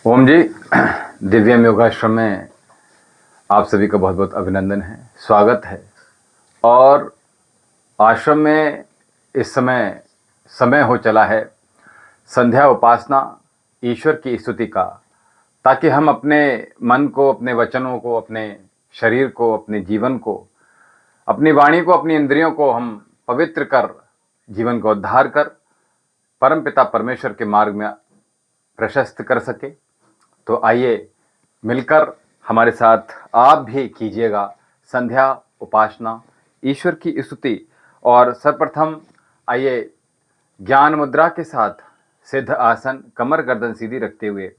ओम जी। दिव्यम योगाश्रम में आप सभी का बहुत बहुत अभिनंदन है, स्वागत है। और आश्रम में इस समय समय हो चला है संध्या उपासना, ईश्वर की स्तुति का, ताकि हम अपने मन को, अपने वचनों को, अपने शरीर को, अपने जीवन को, अपनी वाणी को, अपनी इंद्रियों को हम पवित्र कर, जीवन को उद्धार कर परमपिता परमेश्वर के मार्ग में प्रशस्त कर सके। तो आइए मिलकर हमारे साथ आप भी कीजिएगा संध्या उपासना, ईश्वर की स्तुति। और सर्वप्रथम आइए ज्ञान मुद्रा के साथ सिद्ध आसन, कमर गर्दन सीधी रखते हुए,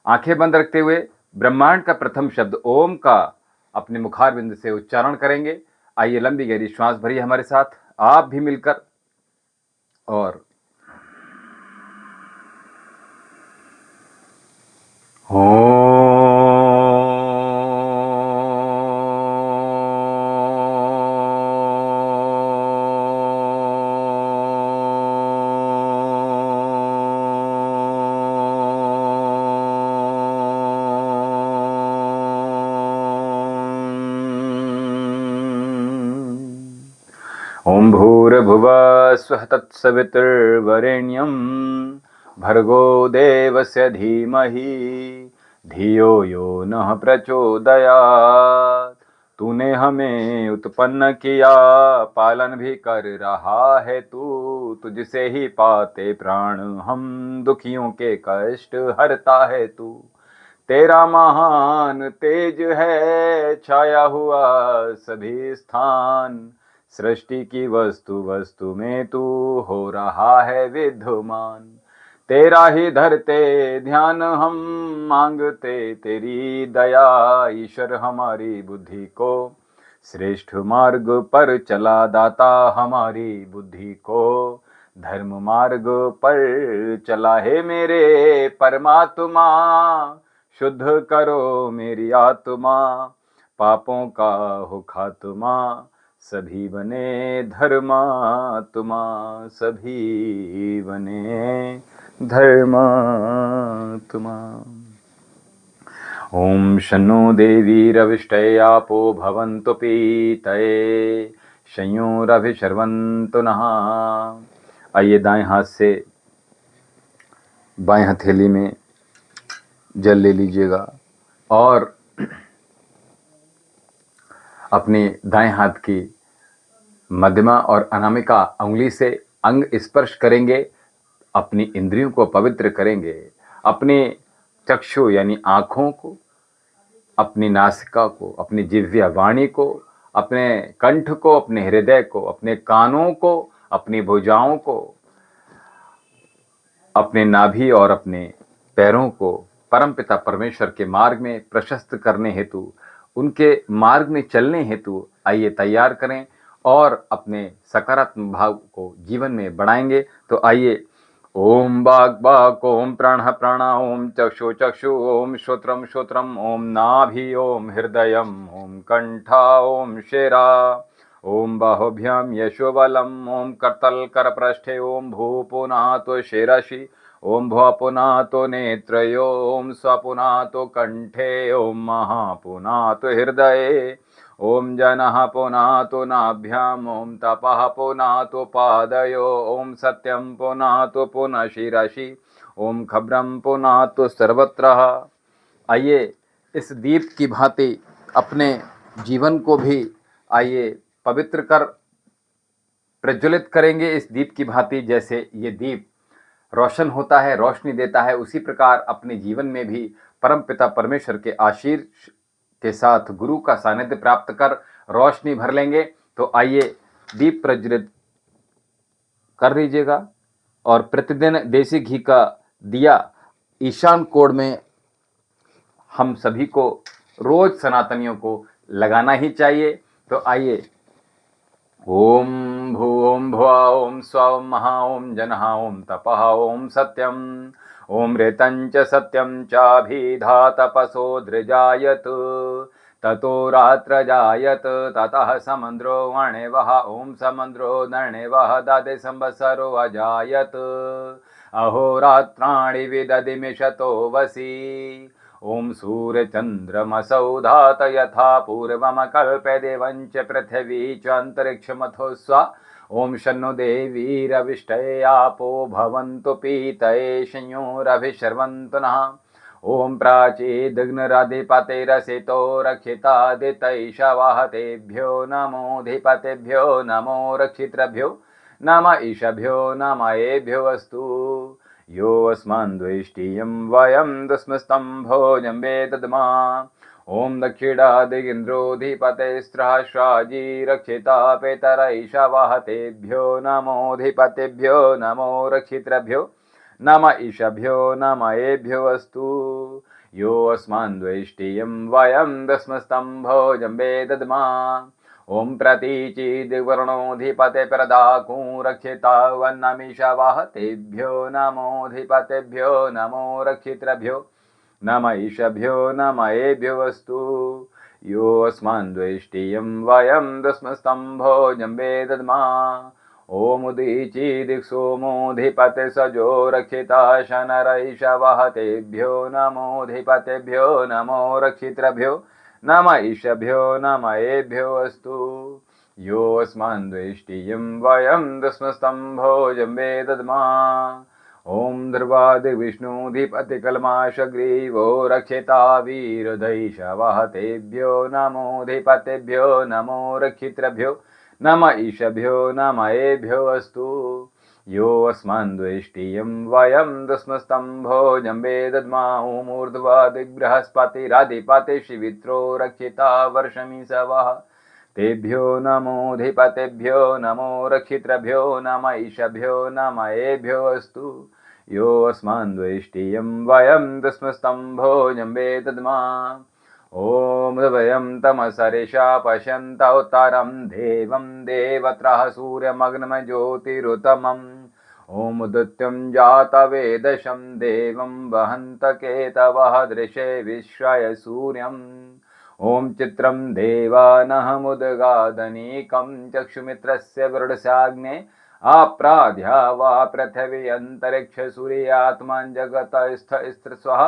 आंखें बंद रखते हुए ब्रह्मांड का प्रथम शब्द ओम का अपने मुखार बिंदु से उच्चारण करेंगे। आइए लंबी गहरी श्वास भरिए हमारे साथ आप भी मिलकर। और ओम भूर्भुवः स्वः तत्सवितुर्वरेण्यं भर्गो देवस्य धीमहि धियो यो नः प्रचोदयात्। तूने हमें उत्पन्न किया, पालन भी कर रहा है तू, तुझसे ही पाते प्राण हम, दुखियों के कष्ट हरता है तू। तेरा महान तेज है छाया हुआ सभी स्थान, सृष्टि की वस्तु वस्तु में तू हो रहा है विद्यमान। तेरा ही धरते ध्यान हम, मांगते तेरी दया, ईश्वर हमारी बुद्धि को श्रेष्ठ मार्ग पर चला, दाता हमारी बुद्धि को धर्म मार्ग पर चला। है मेरे परमात्मा, शुद्ध करो मेरी आत्मा, पापों का हो खात्मा, सभी बने धर्मात्मा, सभी बने धर्मात्मा। ओम शन्नो देवी रविष्टय आपो भवन्तु पीतये, शयोरभिशर्वन्तु नः। आइए दाएं हाथ से बाएं हथेली में जल ले लीजिएगा और अपने दाएं हाथ की मध्यमा और अनामिका उंगली से अंग स्पर्श करेंगे, अपनी इंद्रियों को पवित्र करेंगे, अपने चक्षु यानी आँखों को, अपनी नासिका को, अपनी जिह्वा वाणी को, अपने कंठ को, अपने हृदय को, अपने कानों को, अपनी भुजाओं को, अपने नाभि और अपने पैरों को परमपिता परमेश्वर के मार्ग में प्रशस्त करने हेतु, उनके मार्ग में चलने हेतु आइए तैयार करें और अपने सकारात्मक भाव को जीवन में बढ़ाएंगे। तो आइए ओम वाक् वाक्, ओम प्राणः प्राणः, ओम चक्षु चक्षु, ओम श्रोत्रम श्रोत्रम, ओम नाभि, ओम हृदयम, ओम कंठा, ओम शिरा, ओम बाहुभ्याम यशोबलम, ओम करतल करपृष्ठे, ओम भूपुनातो शिरसि, ओम भुवपुनातो नेत्रयो, ओम स्वपुनातो कंठे, ओम महापुनातो हृदये, ओम जनः पुनातो नाभ्याम, ओम तपः पुनातो पादयो, ओम सत्यम पुनातो पुनः शिरसि, ओम खब्रम पुनातो सर्वत्र। आइए इस दीप की भांति अपने जीवन को भी आइए पवित्र कर प्रज्वलित करेंगे। इस दीप की भांति जैसे ये दीप रोशन होता है, रोशनी देता है, उसी प्रकार अपने जीवन में भी परमपिता परमेश्वर के आशीर्वाद के साथ गुरु का सानिध्य प्राप्त कर रोशनी भर लेंगे। तो आइए दीप प्रज्वलित कर लीजिएगा और प्रतिदिन देसी घी का दिया ईशान कोण में हम सभी को रोज सनातनियों को लगाना ही चाहिए। तो आइए ओम भू ओम भुवा, ओम स्व, ओम महा, ओम जनः, ओम तपः, ओम सत्यम, ओम रेतंच सत्यम चाभिधा तपसो दृजायत, ततो रात्र जायत, ततः समंद्रो वणेवः, ओम समंद्रो नर्णेवः, दादे संवत्सरो अजायत, अहोरात्राणि विदधिमिषतो वसि ॐ सूर्यचन्द्रमसौ धात यथा पूर्वमकल्प्यदेवञ्च पृथिवी च अन्तरिक्षमथो स्वा ॐ शन्नो देवीरविष्टये आपो भवन्तु पीतये संयोरभिशर्वन्तु नः ॐ प्राचीदिग्नराधिपतिरसितो रक्षितादितैषवाहतेभ्यो नमोऽधिपतेभ्यो नमो रक्षितृभ्यो नम ईशभ्यो नम एभ्यो अस्तु यो अस्मान् द्वेष्टियं वयं दस्मस्तम्भोजं वेदद्मा ॐ दक्षिणादिगिन्द्रोऽधिपतेस्त्रहस्राजी रक्षिता पेतरैषवाहतेभ्यो नमोऽधिपतेभ्यो नमो रक्षितृभ्यो नम ईशभ्यो नम एभ्यो अस्तु यो अस्मान् द्वेष्टियं वयं दस्मस्तम्भोजं वेदद्मा ॐ प्रतीचीदिवर्णोऽधिपते प्रदाकूं रक्षिता वन्नमीशवाहतेभ्यो नमोऽधिपतेभ्यो नमो रक्षितृभ्यो नम ईशभ्यो नम एभ्यो अस्तु यो अस्मान् द्वेष्टियं वयं दस्मस्तम्भोजं वेदद्मा ॐ उदीचीदिक्सोमोऽधिपते सजो रक्षिता शनरैषवाहतेभ्यो नमोऽधिपतेभ्यो नमो रक्षितृभ्यो नम ईशभ्यो नम एभ्यो अस्तु यो अस्मान् द्वेष्टियं वयं दस्मस्तम्भोजं वेदद्मा ॐ ध्रुवादिविष्णुधिपतिकल्माशग्रीवो रक्षिता वीरदैषवाहतेभ्यो नमोऽधिपतेभ्यो नमो रक्षितृभ्यो नम ईशभ्यो नम एभ्यो अस्तु यो अस्मान् द्वेष्टियं वयं दस्मस्तम्भोजं वेदद्मा ऊर्ध्वादिबृहस्पतिराधिपतिर्शिवित्रो रक्षिता वर्षमिषवः तेभ्यो नमोऽधिपतेभ्यो नमो रक्षितृभ्यो नम ईशभ्यो नम एभ्यो अस्तु यो अस्मान् द्वेष्टियं वयं दस्मस्तम्भोजं वेदद्मा ॐ वयं तमसरिषा पश्यन्तौत्तरं देवं देवत्रः सूर्यमग्नमज्योतिरुतमम् ॐ उदित्यं जातवेदशं देवं वहन्त केतवः दृशे विश्वय सूर्यम् ॐ चित्रं देवानहमुद्गादनीकं चक्षुमित्रस्य वृडसाग्ने आप्राध्या वा पृथिवी अन्तरिक्ष सूर्यात्मन् जगतस्थस्त्रस्वः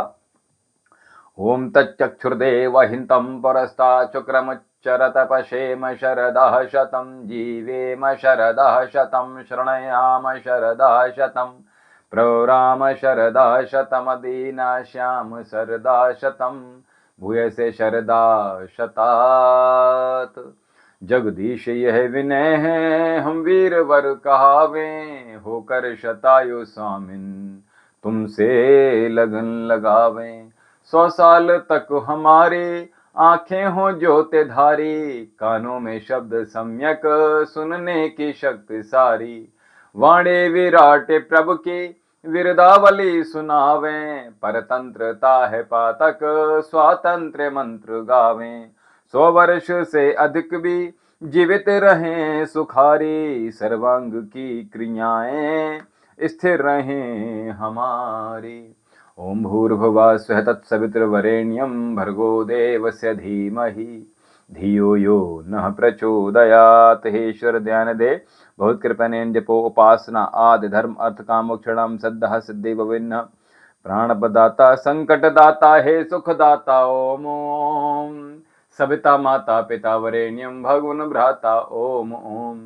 ॐ तच्चक्षुर्देवहितं परस्ताच्चक्रमुच्चरत पशेम शरदः शतं जीवेम शरदः शतं शृणयाम शरदः शतं प्रराम शरदः शतमदीनाश्याम शरदः शतं भूयसे शरदा शतात् जगदीश यह विनय है हम वीरवर कहावे होकर शतायु स्वामिन तुमसे लगन लगावे 100 साल तक हमारी आंखें हो ज्योतिधारी कानों में शब्द सम्यक सुनने की शक्ति सारी वाणी विराट प्रभु की विरदावली सुनावें परतंत्रता है पातक स्वातंत्र मंत्र गावें 100 वर्ष से अधिक भी जीवित रहें सुखारी सर्वांग की क्रियाएं स्थिर रहें हमारी ओम भूर्भुवः स्वः तत्सवितुर्वरेण्यं भर्गो देवस्य धीमहि धियो यो नः प्रचोदयात्। हे ईश्वर ध्यान दे बहुत कृपणेन जपो उपासना आदि धर्म अर्थ काम मोक्षणम सद्दः सिद्धि भविन्नः प्राणपदाता संकटदाता हे सुखदाता ओम ओम सविता माता पिता वरेण्यम भगवन भ्राता ओम ओम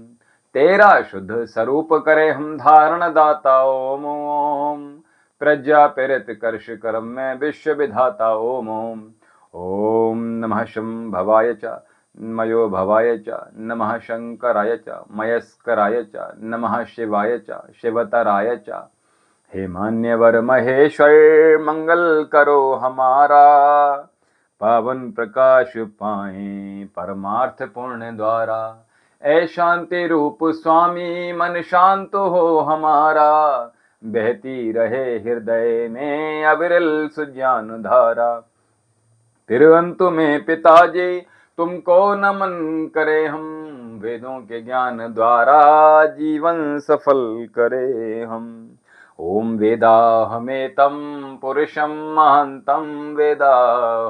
तेरा शुद्ध स्वरूप करे हम धारण दाता ओम ओम प्रज्ञा प्रेरित कर्ष कर्म में विश्व विधाता ओम ओम ओम नमः शंभवाय च मयो भवाय च नमः शंकराय च मयस्कराय च नमः शिवाय च शिवतराय च। हे मान्यवर महेश्वर मंगल करो हमारा पावन प्रकाश पाएं परमार्थ पुण्य द्वारा। ऐ शांति रूप स्वामी मन शांत हो हमारा बहती रहे हृदय में अविरल सुज्ञान धारा। तिरुअंत में पिताजी तुमको नमन करे हम वेदों के ज्ञान द्वारा जीवन सफल करे हम। ओम वेदा हमेतं पुरुषं महान्तं वेदा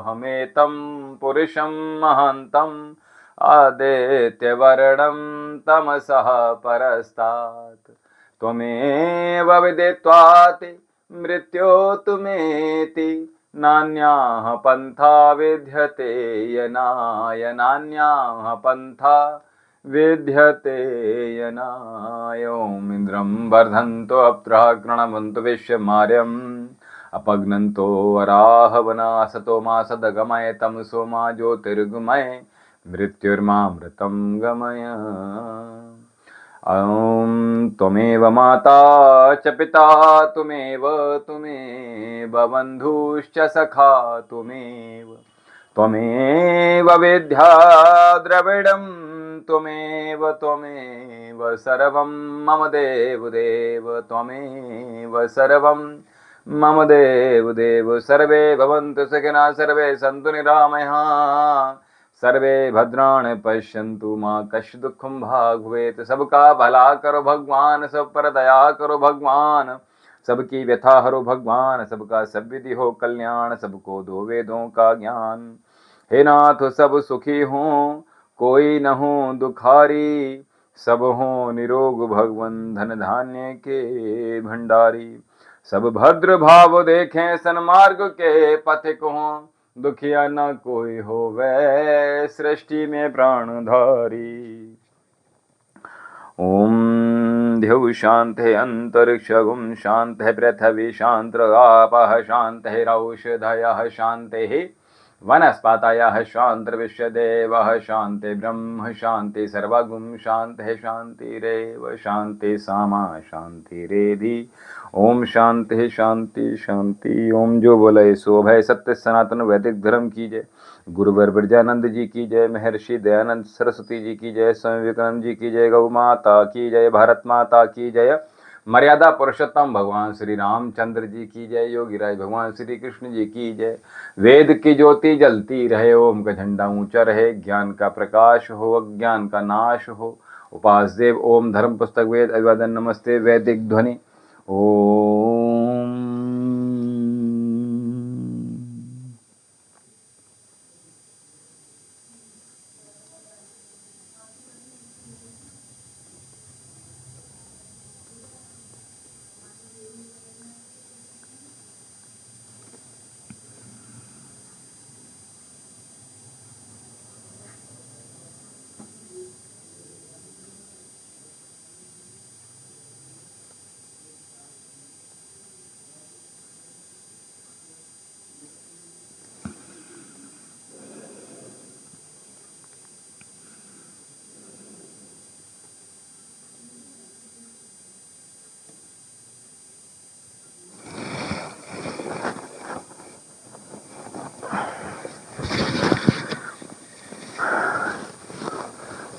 हमेतं पुरुषं महान्तं आदित्यवर्णं तमसः परस्तात् त्वमेव विदित्वाति मृत्योर्तुमेति नान्याः पन्था विद्यते यनाय नान्याः पन्था विद्यते यनाय। ॐ इन्द्रं वर्धन्तो अप्त्रः गृणवन्तु विश्वमार्यम् अपघ्नन्तो वराहवनासतो मा सदगमय तमसो मा ज्योतिर्गमय मृत्युर्मामृतं गमय। ॐ त्वमेव माता च पिता त्वमेव बन्धुश्च सखा त्वमेव विद्या द्रविडं त्वमेव सर्वं मम देवदेव त्वमेव सर्वं मम देवदेव। सर्वे भवन्तु सुखिनः सर्वे सन्तु निरामयाः सर्वे भद्राणि पश्यन्तु मा कश्चित् दुःखं भाग् भवेत्। सबका भला करो भगवान, सब पर दया करो भगवान, सबकी व्यथा हरो भगवान, सबका सब विधि हो कल्याण, सबको दो वेदों का ज्ञान। हे नाथ सब सुखी हों कोई न हो दुखारी, सब हो निरोग भगवन धन धान्य के भंडारी। सब भद्र भाव देखें सन्मार्ग के पथिक हों, दुखिया न कोई हो वै सृष्टि में प्राणधारी। ओम ध्यौ शांति अंतरिक्षगुम शांति पृथ्वी शांति आपः शांति औषधयः शांति वनस्पतयः शान्तिर्विश्वदेवः शान्ति ब्रह्म शांति सर्वगुम शांति शांतिरेव शांति सामा शांतिरेधि। ओम शांति शांति शांति। ओम जो बोले सो भय सत्य सनातन वैदिक धर्म की जय। गुरुवर ब्रजानंद जी की जय, महर्षि दयानंद सरस्वती जी की जय, स्वामी विवेकानंद जी की जय, गौ माता की जय, भारत माता की जय, मर्यादा पुरुषोत्तम भगवान श्री रामचंद्र जी की जय, योगीराज भगवान श्री कृष्ण जी की जय। वेद की ज्योति जलती रहे, ओम का झंडा ऊंचा रहे, ज्ञान का प्रकाश हो अज्ञान का नाश हो। उपास देव ओम धर्म पुस्तक वेद अभिवादन नमस्ते वैदिक ध्वनि ओम।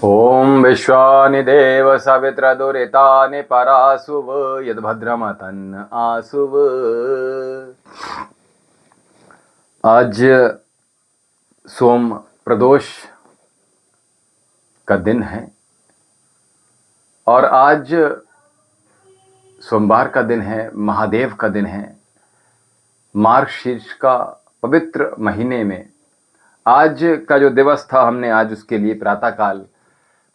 ओम विश्वानि देव सवित्र दुरितानि परासुव यद्भद्रमतन् आसुव। आज सोम प्रदोष का दिन है और आज सोमवार का दिन है, महादेव का दिन है। मार्गशीर्ष का पवित्र महीने में आज का जो दिवस था, हमने आज उसके लिए प्रातःकाल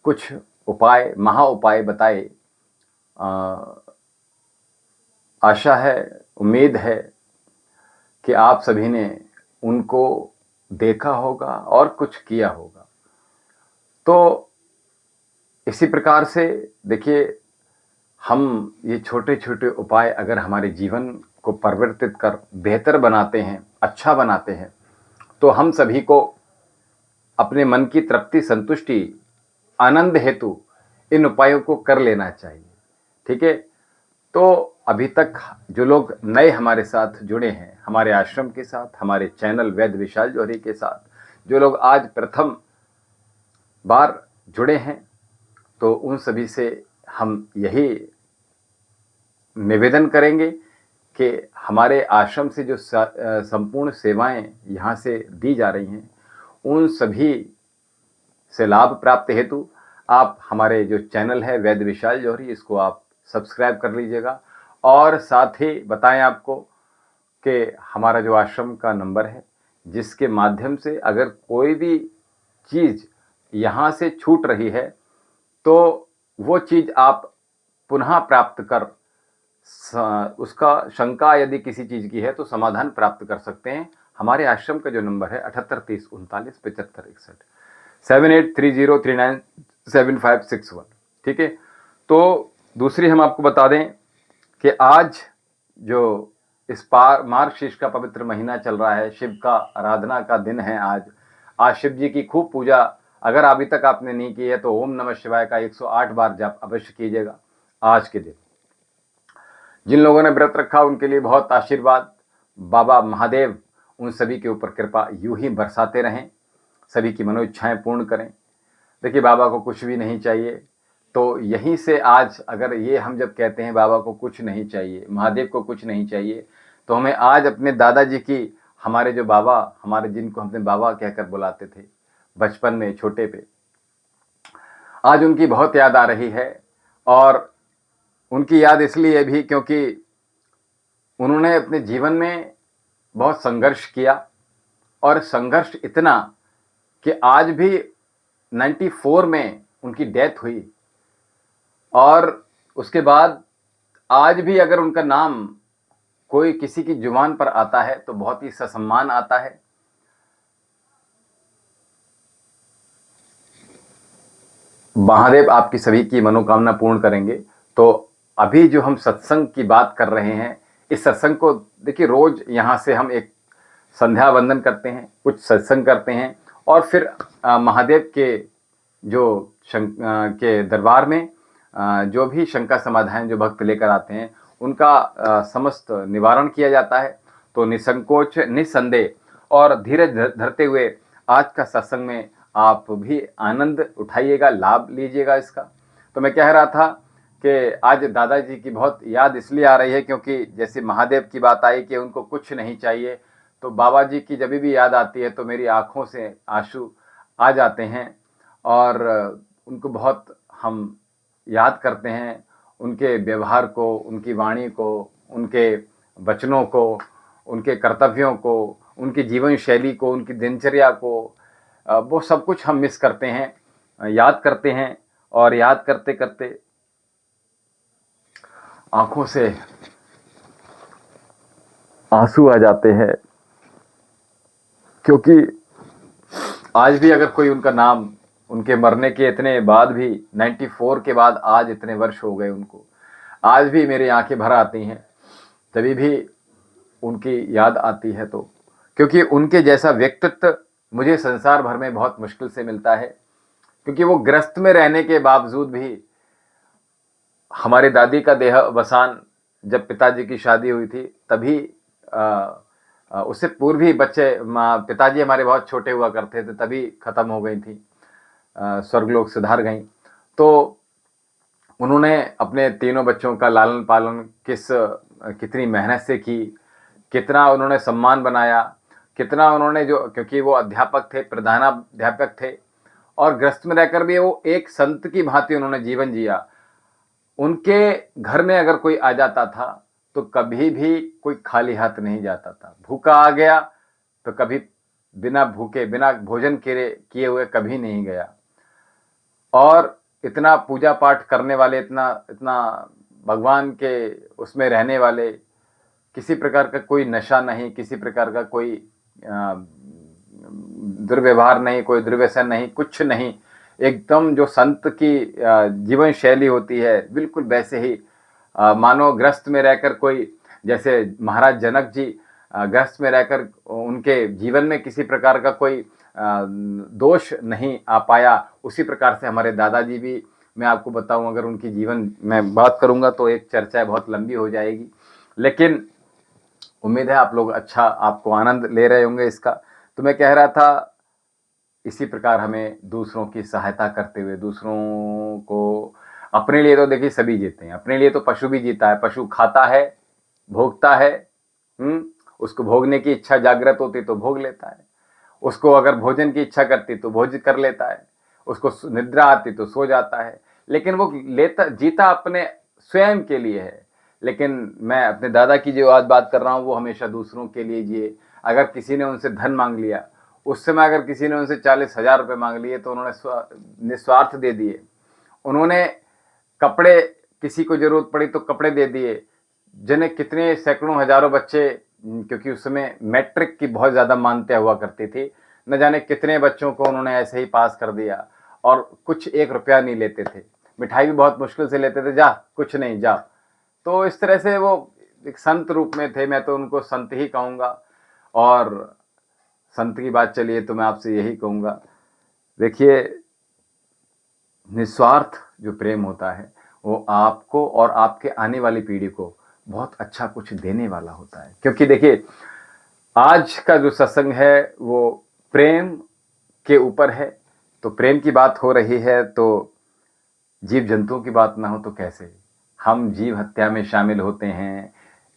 कुछ उपाय महा उपाय बताए। आशा है, उम्मीद है कि आप सभी ने उनको देखा होगा और कुछ किया होगा। तो इसी प्रकार से देखिए, हम ये छोटे छोटे उपाय अगर हमारे जीवन को परिवर्तित कर बेहतर बनाते हैं, अच्छा बनाते हैं, तो हम सभी को अपने मन की तृप्ति संतुष्टि आनंद हेतु इन उपायों को कर लेना चाहिए। ठीक है। तो अभी तक जो लोग नए हमारे साथ जुड़े हैं, हमारे आश्रम के साथ, हमारे चैनल वैद्य विशाल जौहरी के साथ, जो लोग आज प्रथम बार जुड़े हैं, तो उन सभी से हम यही निवेदन करेंगे कि हमारे आश्रम से जो संपूर्ण सेवाएं यहाँ से दी जा रही हैं, उन सभी से लाभ प्राप्त हेतु आप हमारे जो चैनल है वैद्य विशाल जौहरी, इसको आप सब्सक्राइब कर लीजिएगा। और साथ ही बताएं आपको कि हमारा जो आश्रम का नंबर है, जिसके माध्यम से अगर कोई भी चीज़ यहाँ से छूट रही है, तो वो चीज़ आप पुनः प्राप्त कर उसका शंका यदि किसी चीज़ की है तो समाधान प्राप्त कर सकते हैं। हमारे आश्रम का जो नंबर है 7830397561 7830397561। ठीक है। तो दूसरी हम आपको बता दें कि आज जो इस मार्गशीर्ष का पवित्र महीना चल रहा है, शिव का आराधना का दिन है आज शिव जी की खूब पूजा अगर अभी तक आपने नहीं की है तो ओम नमः शिवाय का 108 बार जाप अवश्य कीजिएगा आज के दिन। जिन लोगों ने व्रत रखा उनके लिए बहुत आशीर्वाद, बाबा महादेव उन सभी के ऊपर कृपा यूं ही बरसाते रहें, सभी की मनोइच्छाएं पूर्ण करें। देखिए बाबा को कुछ भी नहीं चाहिए, तो यहीं से आज अगर ये हम जब कहते हैं बाबा को कुछ नहीं चाहिए, महादेव को कुछ नहीं चाहिए, तो हमें आज अपने दादाजी की, हमारे जो बाबा, हमारे जिनको हमने बाबा कहकर बुलाते थे बचपन में छोटे पे, आज उनकी बहुत याद आ रही है। और उनकी याद इसलिए भी क्योंकि उन्होंने अपने जीवन में बहुत संघर्ष किया और संघर्ष इतना कि आज भी 94 में उनकी डेथ हुई और उसके बाद आज भी अगर उनका नाम कोई किसी की जुबान पर आता है तो बहुत ही ससम्मान आता है। महादेव आपकी सभी की मनोकामना पूर्ण करेंगे। तो अभी जो हम सत्संग की बात कर रहे हैं, इस सत्संग को देखिए रोज यहाँ से हम एक संध्या वंदन करते हैं, कुछ सत्संग करते हैं और फिर महादेव के जो के दरबार में जो भी शंका समाधान जो भक्त लेकर आते हैं उनका समस्त निवारण किया जाता है। तो निसंकोच निसंदेह और धीरज धरते हुए आज का सत्संग में आप भी आनंद उठाइएगा, लाभ लीजिएगा इसका। तो मैं कह रहा था कि आज दादाजी की बहुत याद इसलिए आ रही है क्योंकि जैसे महादेव की बात आई कि उनको कुछ नहीं चाहिए, तो बाबा जी की जब भी याद आती है तो मेरी आँखों से आंसू आ जाते हैं और उनको बहुत हम याद करते हैं, उनके व्यवहार को, उनकी वाणी को, उनके वचनों को, उनके कर्तव्यों को, उनकी जीवन शैली को, उनकी दिनचर्या को, वो सब कुछ हम मिस करते हैं, याद करते हैं और याद करते करते आंखों से आंसू आ जाते हैं। क्योंकि आज भी अगर कोई उनका नाम, उनके मरने के इतने बाद भी 94 के बाद आज इतने वर्ष हो गए उनको, आज भी मेरी आंखें भर आती हैं तभी भी उनकी याद आती है। तो क्योंकि उनके जैसा व्यक्तित्व मुझे संसार भर में बहुत मुश्किल से मिलता है, क्योंकि वो ग्रस्त में रहने के बावजूद भी, हमारी दादी का देहावसान जब पिताजी की शादी हुई थी तभी उससे पूर्व ही पिताजी हमारे बहुत छोटे हुआ करते थे तभी खत्म हो गई थी, स्वर्गलोक सिधार गई। तो उन्होंने अपने तीनों बच्चों का लालन पालन कितनी मेहनत से की, कितना उन्होंने सम्मान बनाया, कितना उन्होंने क्योंकि वो अध्यापक थे, प्रधानाध्यापक थे और ग्रस्त में रहकर भी वो एक संत की भांति उन्होंने जीवन जिया। उनके घर में अगर कोई आ जाता था तो कभी भी कोई खाली हाथ नहीं जाता था। भूखा आ गया तो कभी बिना भूखे, बिना भोजन किए हुए कभी नहीं गया। और इतना पूजा पाठ करने वाले, इतना भगवान के उसमें रहने वाले, किसी प्रकार का कोई नशा नहीं, किसी प्रकार का कोई दुर्व्यवहार नहीं, कोई दुर्व्यसन नहीं, कुछ नहीं। एकदम जो संत की जीवन शैली होती है बिल्कुल वैसे ही, मानो ग्रस्त में रहकर कोई, जैसे महाराज जनक जी ग्रस्त में रहकर उनके जीवन में किसी प्रकार का कोई दोष नहीं आ पाया, उसी प्रकार से हमारे दादाजी भी, मैं आपको बताऊं अगर उनकी जीवन में बात करूंगा तो एक चर्चा बहुत लंबी हो जाएगी, लेकिन उम्मीद है आप लोग अच्छा, आपको आनंद ले रहे होंगे इसका। तो मैं कह रहा था इसी प्रकार हमें दूसरों की सहायता करते हुए, दूसरों को, अपने लिए तो देखिए सभी जीते हैं, अपने लिए तो पशु भी जीता है, पशु खाता है, भोगता है, उसको भोगने की इच्छा जागृत होती तो भोग लेता है, उसको अगर भोजन की इच्छा करती तो भोजन कर लेता है, उसको निद्रा आती तो सो जाता है, लेकिन वो जीता अपने स्वयं के लिए है। लेकिन मैं अपने दादा की जो आज बात कर रहा हूँ वो हमेशा दूसरों के लिए जिए। अगर किसी ने उनसे धन मांग लिया, उस समय अगर किसी ने उनसे 40,000 रुपये मांग लिए तो उन्होंने निस्वार्थ दे दिए। उन्होंने कपड़े किसी को जरूरत पड़ी तो कपड़े दे दिए। जिन्हें कितने सैकड़ों हजारों बच्चे, क्योंकि उस समय मैट्रिक की बहुत ज़्यादा मान्यता हुआ करती थी, न जाने कितने बच्चों को उन्होंने ऐसे ही पास कर दिया, और कुछ 1 रुपया नहीं लेते थे। मिठाई भी बहुत मुश्किल से लेते थे, जा कुछ नहीं जा। तो इस तरह से वो एक संत रूप में थे, मैं तो उनको संत ही कहूँगा। और संत की बात चलिए तो मैं आपसे यही कहूँगा, देखिए निस्वार्थ जो प्रेम होता है वो आपको और आपके आने वाली पीढ़ी को बहुत अच्छा कुछ देने वाला होता है। क्योंकि देखिए आज का जो सत्संग है वो प्रेम के ऊपर है, तो प्रेम की बात हो रही है तो जीव जंतुओं की बात ना हो तो कैसे। हम जीव हत्या में शामिल होते हैं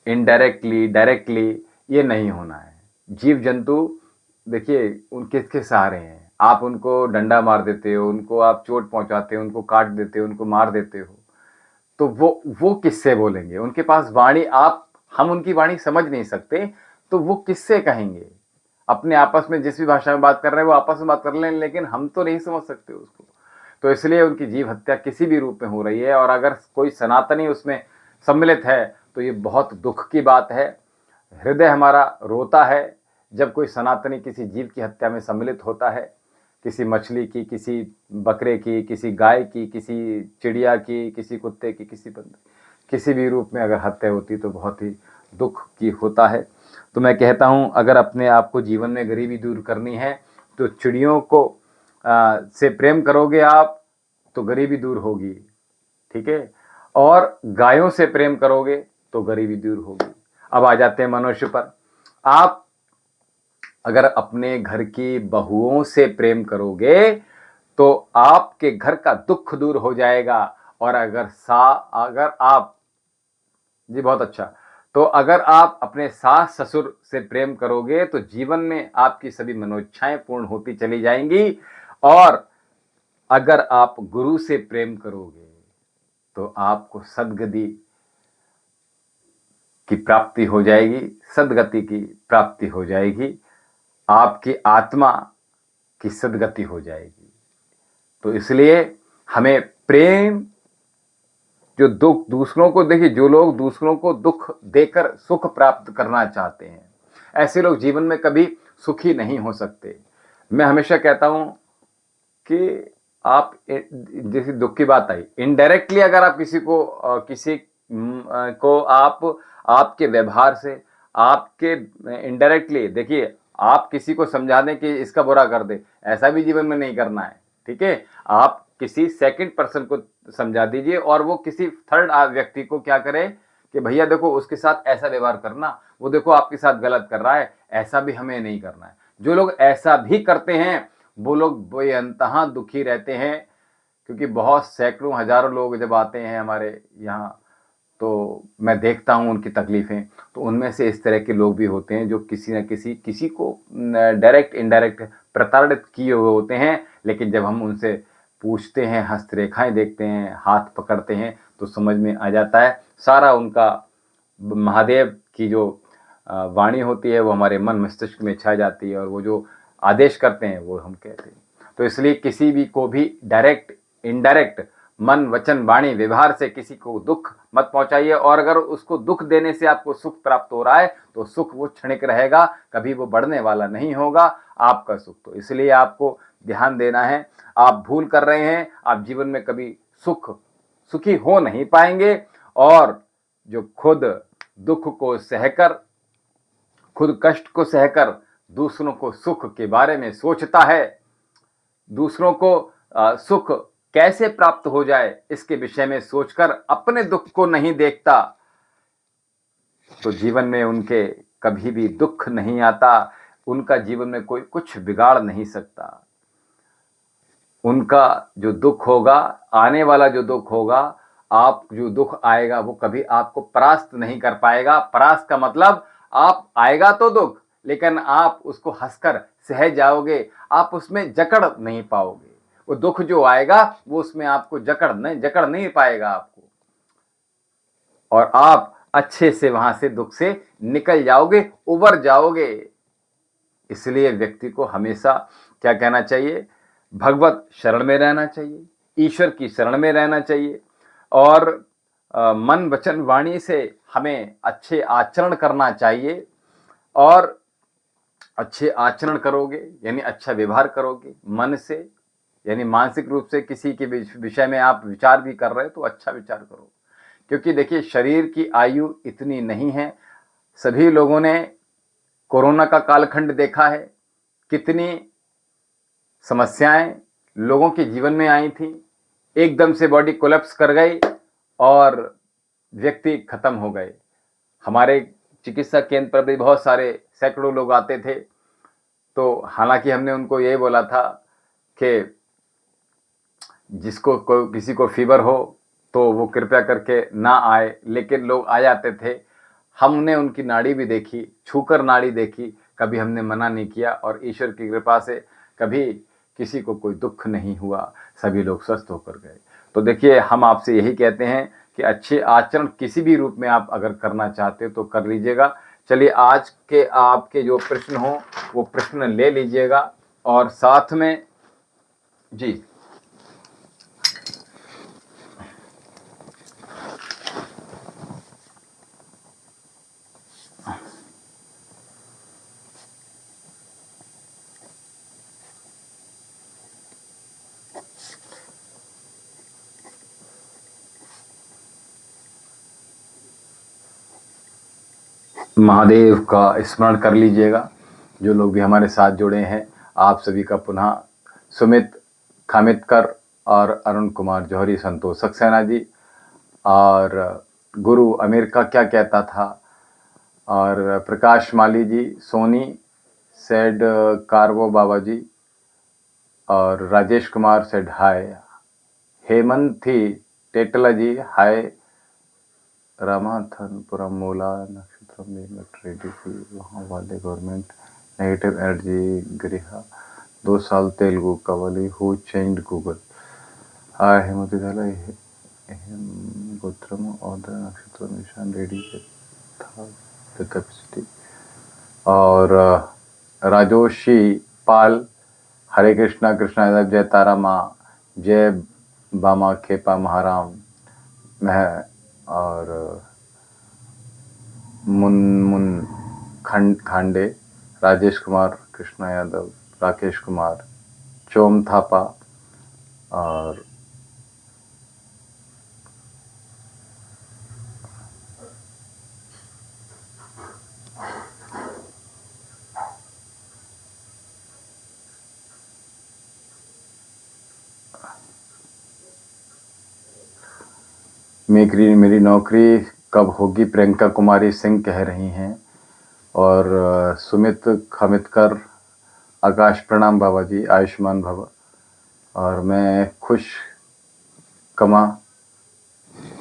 इनडायरेक्टली, डायरेक्टली, ये नहीं होना है। जीव जंतु देखिए उन किसके सहारे हैं, आप उनको डंडा मार देते हो, उनको आप चोट पहुंचाते हो, उनको काट देते हो, उनको मार देते हो, तो वो किससे बोलेंगे? उनके पास वाणी, हम उनकी वाणी समझ नहीं सकते, तो वो किससे कहेंगे? अपने आपस में जिस भी भाषा में बात कर रहे हैं वो आपस में बात कर लें, लेकिन हम तो नहीं समझ सकते उसको। तो इसलिए उनकी जीव हत्या किसी भी रूप में हो रही है, और अगर कोई सनातनी उसमें सम्मिलित है तो ये बहुत दुख की बात है। हृदय हमारा रोता है जब कोई सनातनी किसी जीव की हत्या में सम्मिलित होता है, किसी मछली की, किसी बकरे की, किसी गाय की, किसी चिड़िया की, किसी कुत्ते की, किसी बंदर, किसी भी रूप में अगर हत्या होती तो बहुत ही दुख की होता है। तो मैं कहता हूँ अगर अपने आप को जीवन में गरीबी दूर करनी है तो चिड़ियों को से प्रेम करोगे आप तो गरीबी दूर होगी, ठीक है, और गायों से प्रेम करोगे तो गरीबी दूर होगी। अब आ जाते हैं मनुष्य पर। आप अगर अपने घर की बहुओं से प्रेम करोगे तो आपके घर का दुख दूर हो जाएगा। और अगर आप जी बहुत अच्छा, तो अगर आप अपने सास ससुर से प्रेम करोगे तो जीवन में आपकी सभी मनोइच्छाएं पूर्ण होती चली जाएंगी। और अगर आप गुरु से प्रेम करोगे तो आपको सद्गति की प्राप्ति हो जाएगी, सद्गति की प्राप्ति हो जाएगी, आपकी आत्मा की सद्गति हो जाएगी। तो इसलिए हमें प्रेम, जो दुख दूसरों को, देखिए जो लोग दूसरों को दुख देकर सुख प्राप्त करना चाहते हैं, ऐसे लोग जीवन में कभी सुखी नहीं हो सकते। मैं हमेशा कहता हूं कि आप, जैसे दुख की बात आई, इनडायरेक्टली अगर आप किसी को आपके व्यवहार से, आपके इनडायरेक्टली, देखिए आप किसी को समझा दें कि इसका बुरा कर दे, ऐसा भी जीवन में नहीं करना है, ठीक है। आप किसी सेकंड पर्सन को समझा दीजिए और वो किसी थर्ड व्यक्ति को क्या करे कि भैया देखो उसके साथ ऐसा व्यवहार करना, वो देखो आपके साथ गलत कर रहा है, ऐसा भी हमें नहीं करना है। जो लोग ऐसा भी करते हैं वो लोग बेअंतहा दुखी रहते हैं, क्योंकि बहुत सैकड़ों हजारों लोग जब आते हैं हमारे यहाँ तो मैं देखता हूँ उनकी तकलीफ़ें। तो उनमें से इस तरह के लोग भी होते हैं जो किसी न किसी को डायरेक्ट इनडायरेक्ट प्रताड़ित किए हुए होते हैं, लेकिन जब हम उनसे पूछते हैं, हस्तरेखाएं देखते हैं, हाथ पकड़ते हैं, तो समझ में आ जाता है सारा उनका महादेव की जो वाणी होती है वो हमारे मन मस्तिष्क में छा जाती है, और वो जो आदेश करते हैं वो हम कहते हैं। तो इसलिए किसी भी को भी डायरेक्ट इनडायरेक्ट मन वचन वाणी व्यवहार से किसी को दुख मत पहुंचाइए। और अगर उसको दुख देने से आपको सुख प्राप्त हो रहा है तो सुख वो क्षणिक रहेगा, कभी वो बढ़ने वाला नहीं होगा आपका सुख। तो इसलिए आपको ध्यान देना है, आप भूल कर रहे हैं, आप जीवन में कभी सुखी हो नहीं पाएंगे। और जो खुद दुख को सहकर, खुद कष्ट को सहकर दूसरों को सुख के बारे में सोचता है, दूसरों को सुख कैसे प्राप्त हो जाए इसके विषय में सोचकर अपने दुख को नहीं देखता, तो जीवन में उनके कभी भी दुख नहीं आता, उनका जीवन में कोई कुछ बिगाड़ नहीं सकता। उनका जो दुख होगा, आने वाला जो दुख होगा, आप जो दुख आएगा वो कभी आपको परास्त नहीं कर पाएगा। परास्त का मतलब आप, आएगा तो दुख, लेकिन आप उसको हंसकर सह जाओगे, आप उसमें जकड़ नहीं पाओगे। वो दुख जो आएगा वो उसमें आपको जकड़ नहीं पाएगा आपको, और आप अच्छे से वहां से दुख से निकल जाओगे, उबर जाओगे। इसलिए व्यक्ति को हमेशा क्या कहना चाहिए, भगवत शरण में रहना चाहिए, ईश्वर की शरण में रहना चाहिए। और मन वचन वाणी से हमें अच्छे आचरण करना चाहिए, और अच्छे आचरण करोगे यानी अच्छा व्यवहार करोगे मन से, यानी मानसिक रूप से किसी के विषय में आप विचार भी कर रहे हो तो अच्छा विचार करो, क्योंकि देखिए शरीर की आयु इतनी नहीं है। सभी लोगों ने कोरोना का कालखंड देखा है, कितनी समस्याएं लोगों के जीवन में आई थी, एकदम से बॉडी कोलैप्स कर गई और व्यक्ति खत्म हो गए। हमारे चिकित्सा केंद्र पर भी बहुत सारे सैकड़ों लोग आते थे, तो हालांकि हमने उनको यही बोला था कि जिसको किसी को फीवर हो तो वो कृपया करके ना आए, लेकिन लोग आ जाते थे। हमने उनकी नाड़ी भी देखी, छूकर नाड़ी देखी, कभी हमने मना नहीं किया, और ईश्वर की कृपा से कभी किसी को कोई दुख नहीं हुआ, सभी लोग स्वस्थ होकर गए। तो देखिए हम आपसे यही कहते हैं कि अच्छे आचरण किसी भी रूप में आप अगर करना चाहते हो तो कर लीजिएगा। चलिए आज के आपके जो प्रश्न हो वो प्रश्न ले लीजिएगा, और साथ में जी महादेव का स्मरण कर लीजिएगा। जो लोग भी हमारे साथ जुड़े हैं, आप सभी का पुनः सुमित खामितकर और अरुण कुमार जौहरी, संतोष सक्सेना जी, और गुरु अमीर का क्या कहता था, और प्रकाश माली जी, सोनी सेड कार्वो बाबा जी, और राजेश कुमार सेड हाय, हेमंती टेटला जी हाय, रामाथनपुरम मूला नक्षत्रम रेडी वहाँ वाले गवर्नमेंट नेगेटिव एनर्जी गृह 2 साल तेलुगु कवली हु चेंज गूगल हाय हेमंती दला गोत्रम और नक्षत्र निशान रेडी था द कैपेसिटी, और राजोशी पाल हरे कृष्णा कृष्णा यादव जय तारा माँ जय बामा खेपा महाराम मह, और मुन खांडे राजेश कुमार कृष्णा यादव राकेश कुमार चोम थापा, और मेरी नौकरी कब होगी प्रियंका कुमारी सिंह कह रही हैं, और सुमित खमितकर आकाश प्रणाम बाबा जी आयुष्मान भव, और मैं खुश कमा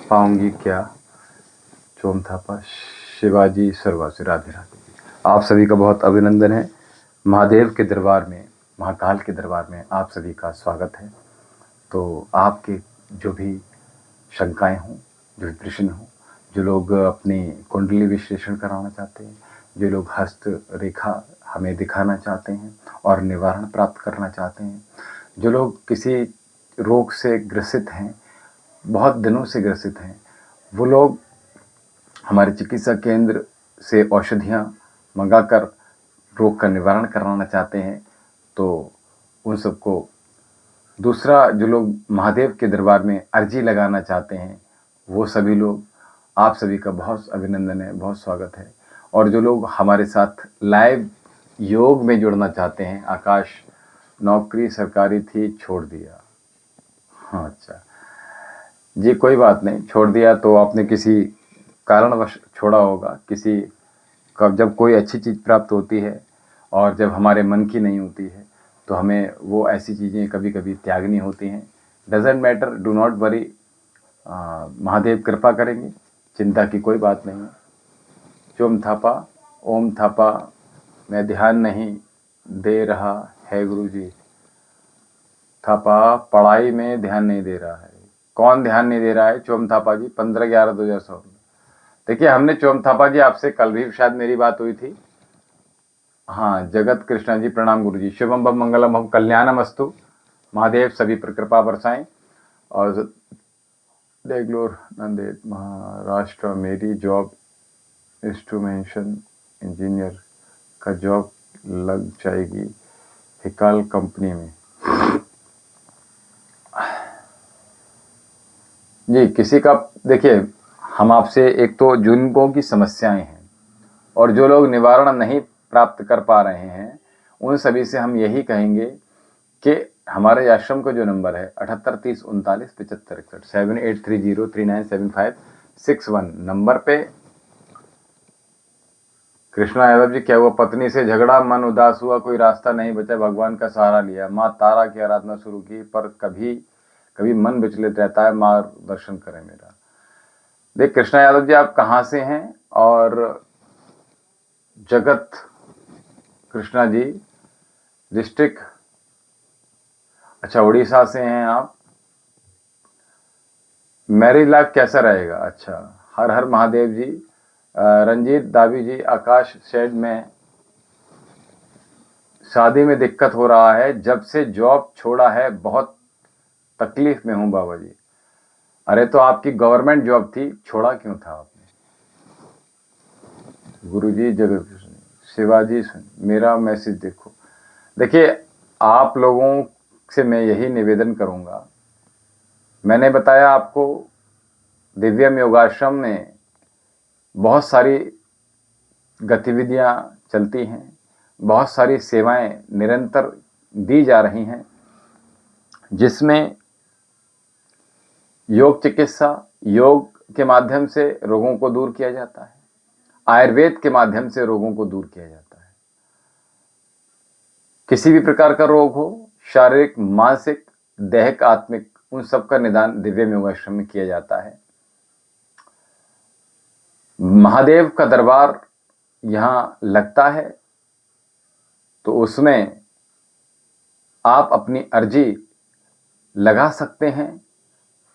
पाऊंगी क्या चोम थापा शिवाजी सर्वासी राधे राधे। आप सभी का बहुत अभिनंदन है। महादेव के दरबार में, महाकाल के दरबार में आप सभी का स्वागत है। तो आपके जो भी शंकाएं हों, जो भी प्रश्न हों, जो लोग अपनी कुंडली विश्लेषण कराना चाहते हैं, जो लोग हस्त रेखा हमें दिखाना चाहते हैं और निवारण प्राप्त करना चाहते हैं, जो लोग किसी रोग से ग्रसित हैं, बहुत दिनों से ग्रसित हैं, वो लोग हमारे चिकित्सा केंद्र से औषधियाँ मंगाकर रोग का निवारण कराना चाहते हैं, तो उन सबको, दूसरा जो लोग महादेव के दरबार में अर्जी लगाना चाहते हैं, वो सभी लोग, आप सभी का बहुत अभिनंदन है, बहुत स्वागत है। और जो लोग हमारे साथ लाइव योग में जुड़ना चाहते हैं, आकाश नौकरी सरकारी थी छोड़ दिया, हाँ अच्छा जी, कोई बात नहीं, छोड़ दिया तो आपने किसी कारणवश छोड़ा होगा। किसी कब जब कोई अच्छी चीज़ प्राप्त होती है और जब हमारे मन की नहीं होती है तो हमें वो ऐसी चीज़ें कभी कभी त्यागनी होती हैं। Doesn't matter, do not worry, Mahadev कृपा करेंगे, चिंता की कोई बात नहीं है। चोम थापा ओम थापा मैं ध्यान नहीं दे रहा है गुरुजी, थापा पढ़ाई में ध्यान नहीं दे रहा है। कौन ध्यान नहीं दे रहा है? चोम थापा जी 15/11/2016। देखिए हमने चोम थापा जी आपसे कल भी शायद मेरी बात हुई थी। हाँ, जगत कृष्णा जी प्रणाम गुरु जी, शुभम बम मंगलम भव कल्याणम अस्तु। महादेव सभी पर कृपा बरसाएं। और Bangalore, Nanded, Maharashtra. मेरी जॉब इंस्ट्रूमेंटेशन इंजीनियर का जॉब लग जाएगी हिकाल कंपनी में। जी, किसी का देखिए, हम आपसे एक तो जिनको की समस्याएं हैं और जो लोग निवारण नहीं प्राप्त कर पा रहे हैं, उन सभी से हम यही कहेंगे कि हमारे आश्रम का जो नंबर है 7830397561 7830397561 नंबर पे। कृष्णा यादव जी, क्या हुआ? पत्नी से झगड़ा, मन उदास हुआ, कोई रास्ता नहीं बचा, भगवान का सहारा लिया, माँ तारा की आराधना शुरू की, पर कभी कभी मन विचलित रहता है, मार्गदर्शन करें मेरा। देख कृष्णा यादव जी, आप कहाँ से हैं? और जगत कृष्णा जी, डिस्ट्रिक्ट, अच्छा उड़ीसा से हैं आप। मैरिज लाइफ कैसा रहेगा? अच्छा, हर हर महादेव जी। रंजीत दावी जी, आकाश शेड में शादी में दिक्कत हो रहा है, जब से जॉब छोड़ा है बहुत तकलीफ में हूं बाबा जी। अरे तो आपकी गवर्नमेंट जॉब थी, छोड़ा क्यों था आपने? गुरुजी जगत शिवाजी, मेरा मैसेज देखो। देखिए, आप लोगों से मैं यही निवेदन करूंगा, मैंने बताया आपको दिव्यम योगाश्रम में बहुत सारी गतिविधियां चलती हैं, बहुत सारी सेवाएं निरंतर दी जा रही हैं, जिसमें योग चिकित्सा, योग के माध्यम से रोगों को दूर किया जाता है, आयुर्वेद के माध्यम से रोगों को दूर किया जाता है। किसी भी प्रकार का रोग हो, शारीरिक, मानसिक, दैहिक, आत्मिक, उन सब का निदान दिव्यम योगाश्रम में किया जाता है। महादेव का दरबार यहां लगता है, तो उसमें आप अपनी अर्जी लगा सकते हैं।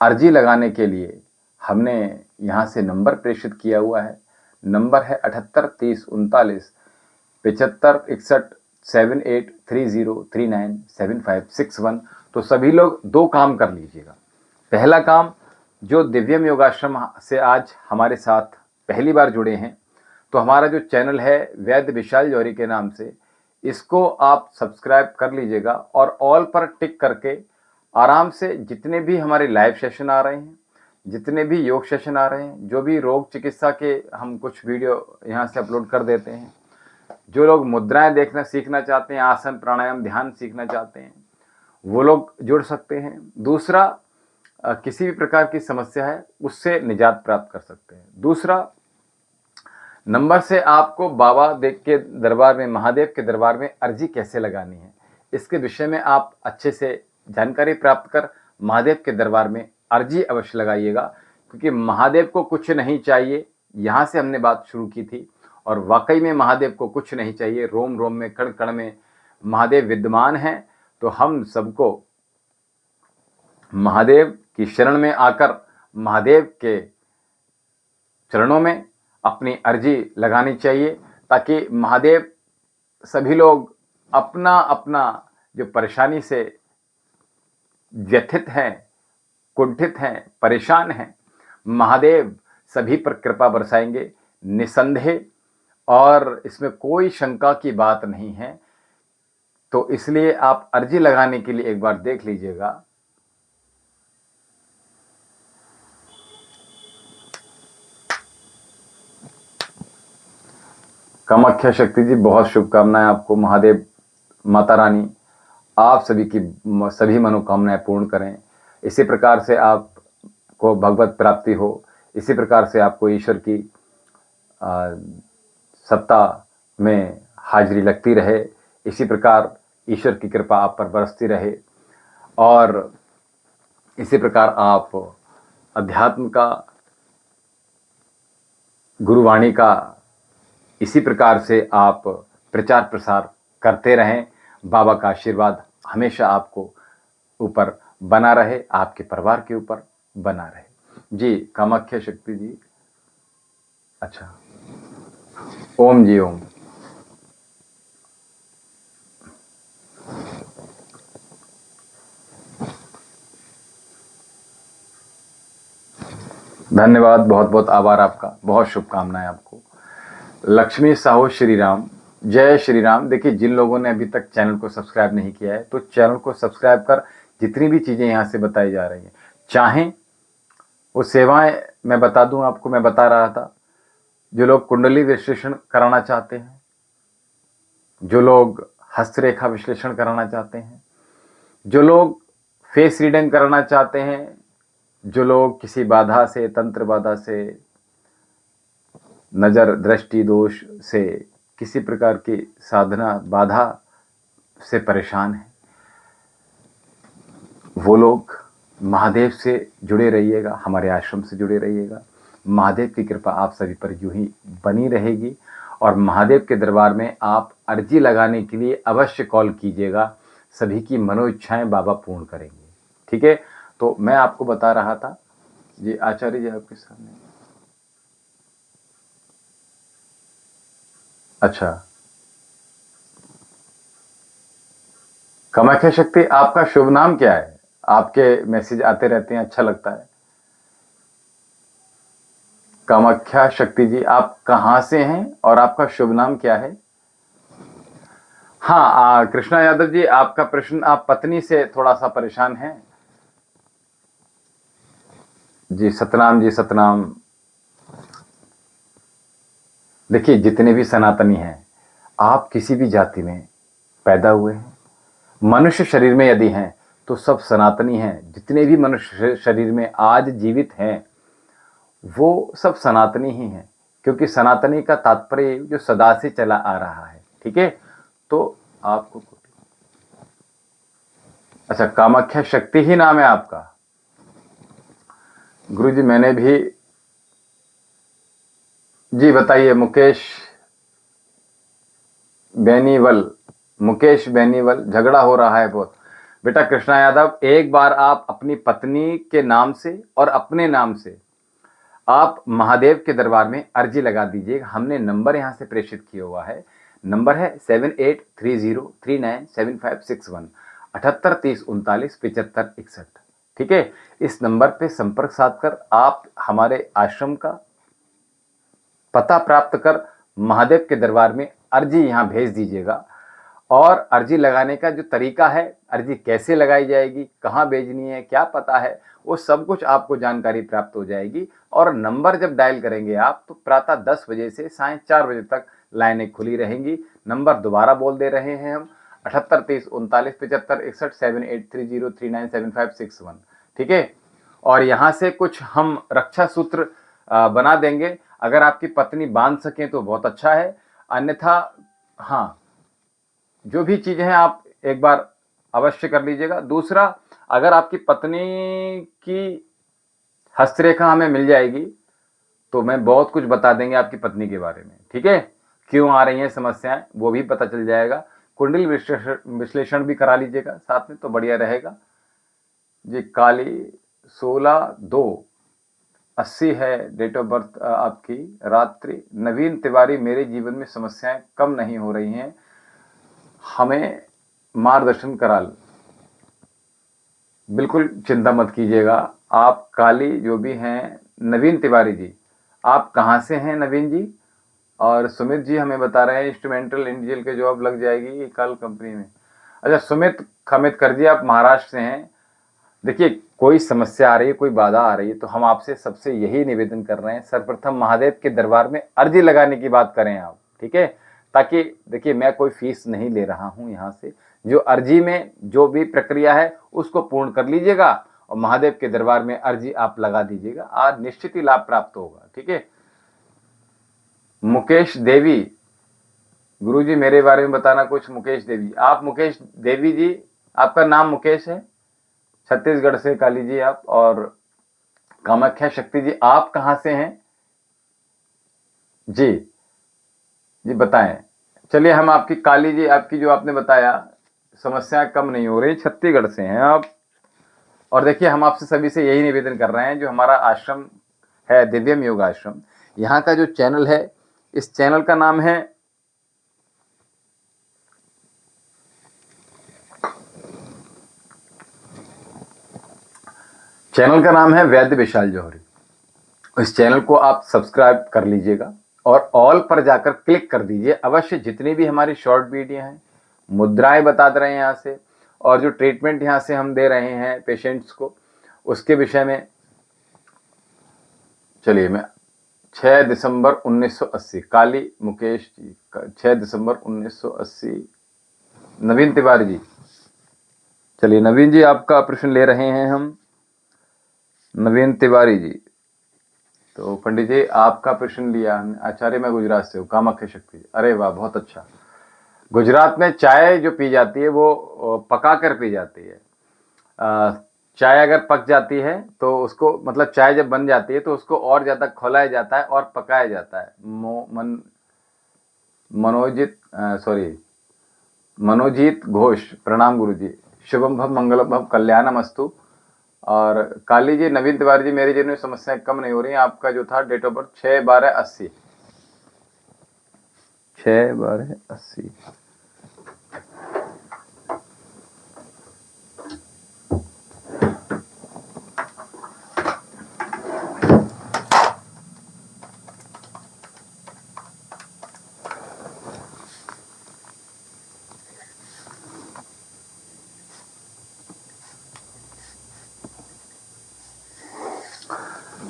अर्जी लगाने के लिए हमने यहां से नंबर प्रेषित किया हुआ है। नंबर है 7830397561। तो सभी लोग दो काम कर लीजिएगा। पहला काम, जो दिव्यम योगाश्रम से आज हमारे साथ पहली बार जुड़े हैं, तो हमारा जो चैनल है वैद्य विशाल जौहरी के नाम से, इसको आप सब्सक्राइब कर लीजिएगा और ऑल पर टिक करके आराम से जितने भी हमारे लाइव सेशन आ रहे हैं, जितने भी योग सेशन आ रहे हैं, जो भी रोग चिकित्सा के हम कुछ वीडियो यहाँ से अपलोड कर देते हैं, जो लोग मुद्राएं देखना सीखना चाहते हैं, आसन प्राणायाम ध्यान सीखना चाहते हैं, वो लोग जुड़ सकते हैं। दूसरा, किसी भी प्रकार की समस्या है उससे निजात प्राप्त कर सकते हैं। दूसरा नंबर से आपको बाबा देव के दरबार में, महादेव के दरबार में अर्जी कैसे लगानी है, इसके विषय में आप अच्छे से जानकारी प्राप्त कर महादेव के दरबार में अर्जी अवश्य लगाइएगा, क्योंकि महादेव को कुछ नहीं चाहिए। यहाँ से हमने बात शुरू की थी और वाकई में महादेव को कुछ नहीं चाहिए। रोम रोम में, कण कण में महादेव विद्यमान हैं। तो हम सबको महादेव की शरण में आकर महादेव के चरणों में अपनी अर्जी लगानी चाहिए, ताकि महादेव सभी लोग अपना अपना जो परेशानी से व्यथित हैं, कुंठित हैं, परेशान हैं, महादेव सभी पर कृपा बरसाएंगे निसंदेह, और इसमें कोई शंका की बात नहीं है। तो इसलिए आप अर्जी लगाने के लिए एक बार देख लीजिएगा। कामाख्या शक्ति जी, बहुत शुभकामनाएं आपको। महादेव माता रानी आप सभी की सभी मनोकामनाएं पूर्ण करें। इसी प्रकार से आपको भगवत प्राप्ति हो, इसी प्रकार से आपको ईश्वर की सत्ता में हाजिरी लगती रहे, इसी प्रकार ईश्वर की कृपा आप पर बरसती रहे, और इसी प्रकार आप अध्यात्म का, गुरुवाणी का इसी प्रकार से आप प्रचार प्रसार करते रहें। बाबा का आशीर्वाद हमेशा आपको ऊपर बना रहे, आपके परिवार के ऊपर बना रहे। जी कामाख्या शक्ति जी, अच्छा, ओम जी ओम। धन्यवाद, बहुत बहुत आभार आपका, बहुत शुभकामनाएं आपको। लक्ष्मी साहू श्री राम, जय श्री राम। देखिए, जिन लोगों ने अभी तक चैनल को सब्सक्राइब नहीं किया है तो चैनल को सब्सक्राइब कर जितनी भी चीज़ें यहाँ से बताई जा रही हैं, चाहें वो सेवाएं मैं बता दूं आपको। मैं बता रहा था, जो लोग कुंडली विश्लेषण कराना चाहते हैं, जो लोग हस्तरेखा विश्लेषण कराना चाहते हैं, जो लोग फेस रीडिंग कराना चाहते हैं, जो लोग किसी बाधा से, तंत्र बाधा से, नज़र दृष्टि दोष से, किसी प्रकार की साधना बाधा से परेशान हैं, वो लोग महादेव से जुड़े रहिएगा, हमारे आश्रम से जुड़े रहिएगा। महादेव की कृपा आप सभी पर यूं ही बनी रहेगी और महादेव के दरबार में आप अर्जी लगाने के लिए अवश्य कॉल कीजिएगा। सभी की मनोइच्छाएं बाबा पूर्ण करेंगे। ठीक है, तो मैं आपको बता रहा था जी, आचार्य जी आपके सामने। अच्छा, कामाख्या शक्ति, आपका शुभ नाम क्या है? आपके मैसेज आते रहते हैं, अच्छा लगता है। कामाख्या शक्ति जी, आप कहां से हैं और आपका शुभ नाम क्या है? हाँ, कृष्णा यादव जी, आपका प्रश्न, आप पत्नी से थोड़ा सा परेशान हैं जी। सतनाम जी, सतनाम। देखिए, जितने भी सनातनी हैं, आप किसी भी जाति में पैदा हुए हैं, मनुष्य शरीर में यदि हैं तो सब सनातनी हैं। जितने भी मनुष्य शरीर में आज जीवित हैं वो सब सनातनी ही हैं, क्योंकि सनातनी का तात्पर्य जो सदा से चला आ रहा है। ठीक है, तो आपको, अच्छा, कामाख्या शक्ति ही नाम है आपका? गुरुजी, मैंने भी, जी बताइए। मुकेश बेनीवल, मुकेश बेनीवल, झगड़ा हो रहा है बहुत। बेटा कृष्णा यादव, एक बार आप अपनी पत्नी के नाम से और अपने नाम से आप महादेव के दरबार में अर्जी लगा दीजिएगा। हमने नंबर यहां से प्रेषित किया हुआ है। नंबर है 7830397561, 7830397561। ठीक है, इस नंबर पे संपर्क साधकर आप हमारे आश्रम का पता प्राप्त कर महादेव के दरबार में अर्जी यहां भेज दीजिएगा। और अर्जी लगाने का जो तरीका है, अर्जी कैसे लगाई जाएगी, कहाँ भेजनी है, क्या पता है, वो सब कुछ आपको जानकारी प्राप्त हो जाएगी। और नंबर जब डायल करेंगे आप, तो प्रातः 10 बजे से साय 4 बजे तक लाइनें खुली रहेंगी। नंबर दोबारा बोल दे रहे हैं हम, 7830397561, 7830397561। ठीक है, और यहाँ से कुछ हम रक्षा सूत्र बना देंगे। अगर आपकी पत्नी बांध सकें तो बहुत अच्छा है, अन्यथा हाँ, जो भी चीजें हैं आप एक बार अवश्य कर लीजिएगा। दूसरा, अगर आपकी पत्नी की हस्तरेखा हमें मिल जाएगी तो मैं बहुत कुछ बता देंगे आपकी पत्नी के बारे में। ठीक है, क्यों आ रही हैं समस्याएं वो भी पता चल जाएगा। कुंडली विश्लेषण भी करा लीजिएगा साथ में, तो बढ़िया रहेगा जी। काली 16/2/80 है डेट ऑफ बर्थ आपकी। रात्रि, नवीन तिवारी, मेरे जीवन में समस्याएं कम नहीं हो रही हैं, हमें मार्गदर्शन करा। बिल्कुल चिंता मत कीजिएगा। आप काली जो भी हैं, नवीन तिवारी जी, आप कहाँ से हैं नवीन जी? और सुमित जी हमें बता रहे हैं इंस्ट्रूमेंटल इंडिविजुअल के जॉब लग जाएगी कल कंपनी में। अच्छा, सुमित खमितकर जी, आप महाराष्ट्र से हैं। देखिए, कोई समस्या आ रही है, कोई बाधा आ रही है, तो हम आपसे सबसे यही निवेदन कर रहे हैं, सर्वप्रथम महादेव के दरबार में अर्जी लगाने की बात करें आप। ठीक है, ताकि देखिए, मैं कोई फीस नहीं ले रहा हूं यहाँ से। जो अर्जी में जो भी प्रक्रिया है उसको पूर्ण कर लीजिएगा और महादेव के दरबार में अर्जी आप लगा दीजिएगा, आज निश्चित ही लाभ प्राप्त होगा। ठीक है। मुकेश देवी, गुरुजी मेरे बारे में बताना कुछ। मुकेश देवी, आप मुकेश देवी जी, आपका नाम मुकेश है, छत्तीसगढ़ से काली जी आप। और कामाख्या शक्ति जी, आप कहां से हैं जी? जी बताएं। चलिए, हम आपकी काली जी, आपकी जो आपने बताया समस्याएं कम नहीं हो रही, छत्तीसगढ़ से हैं आप। और देखिए, हम आपसे सभी से यही निवेदन कर रहे हैं, जो हमारा आश्रम है दिव्यम योग आश्रम, यहाँ का जो चैनल है, इस चैनल का नाम है वैद्य विशाल जौहरी। इस चैनल को आप सब्सक्राइब कर लीजिएगा और ऑल पर जाकर क्लिक कर दीजिए। अवश्य जितनी भी हमारी शॉर्ट वीडियो हैं, मुद्राएं बता दे रहे हैं यहाँ से, और जो ट्रीटमेंट यहाँ से हम दे रहे हैं पेशेंट्स को, उसके विषय में चलिए मैं 6 दिसंबर 1980 काली मुकेश जी का 6 दिसंबर 1980 नवीन तिवारी जी। चलिए नवीन जी, आपका प्रश्न ले रहे हैं हम। नवीन तिवारी जी, तो पंडित जी आपका प्रश्न लिया हमने। आचार्य मैं गुजरात से हूँ, कामाख्या शक्ति। अरे वाह, बहुत अच्छा। गुजरात में चाय जो पी जाती है वो पका कर पी जाती है। चाय अगर पक जाती है तो उसको, मतलब चाय जब बन जाती है तो उसको और ज़्यादा खौलाया जाता है और पकाया जाता है। मनोजीत घोष, प्रणाम गुरु जी। शुभम भव मंगलम भव कल्याणम अस्तु। और काली जी, नवीन तिवारी जी, मेरी जिन्हें समस्याएं कम नहीं हो रही हैं। आपका जो था डेट ऑफ बर्थ 6/12/80, 6/12/80।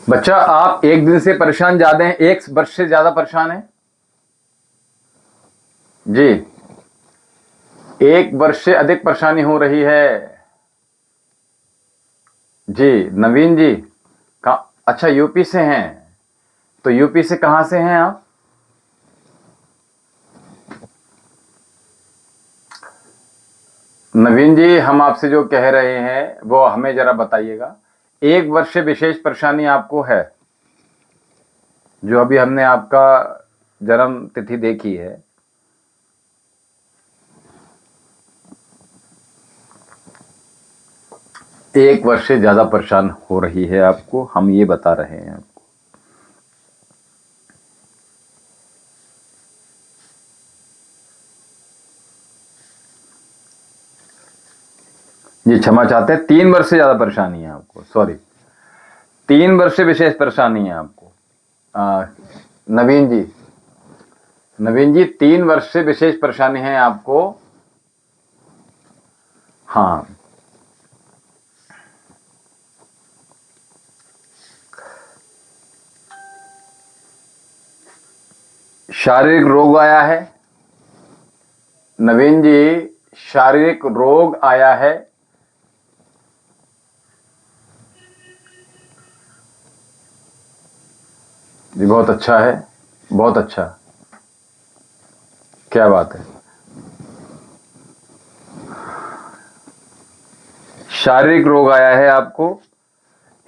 बच्चा, आप एक दिन से परेशान ज्यादा हैं, 1 वर्ष से ज्यादा परेशान हैं जी। 1 वर्ष से अधिक परेशानी हो रही है जी। नवीन जी का, अच्छा यूपी से हैं, तो यूपी से कहां से हैं आप? नवीन जी, हम आपसे जो कह रहे हैं वो हमें जरा बताइएगा। 1 वर्ष से विशेष परेशानी आपको है, जो अभी हमने आपका जन्म तिथि देखी है। एक वर्ष से ज्यादा परेशान हो रही है आपको, हम ये बता रहे हैं आपको। ये क्षमा चाहते हैं, 3 वर्ष से ज्यादा परेशानी है आपको, सॉरी, 3 वर्ष से विशेष परेशानी है आपको। नवीन जी, नवीन जी 3 वर्ष से विशेष परेशानी है आपको। हाँ, शारीरिक रोग आया है नवीन जी, शारीरिक रोग आया है। जी बहुत अच्छा है, बहुत अच्छा, क्या बात है। शारीरिक रोग आया है आपको,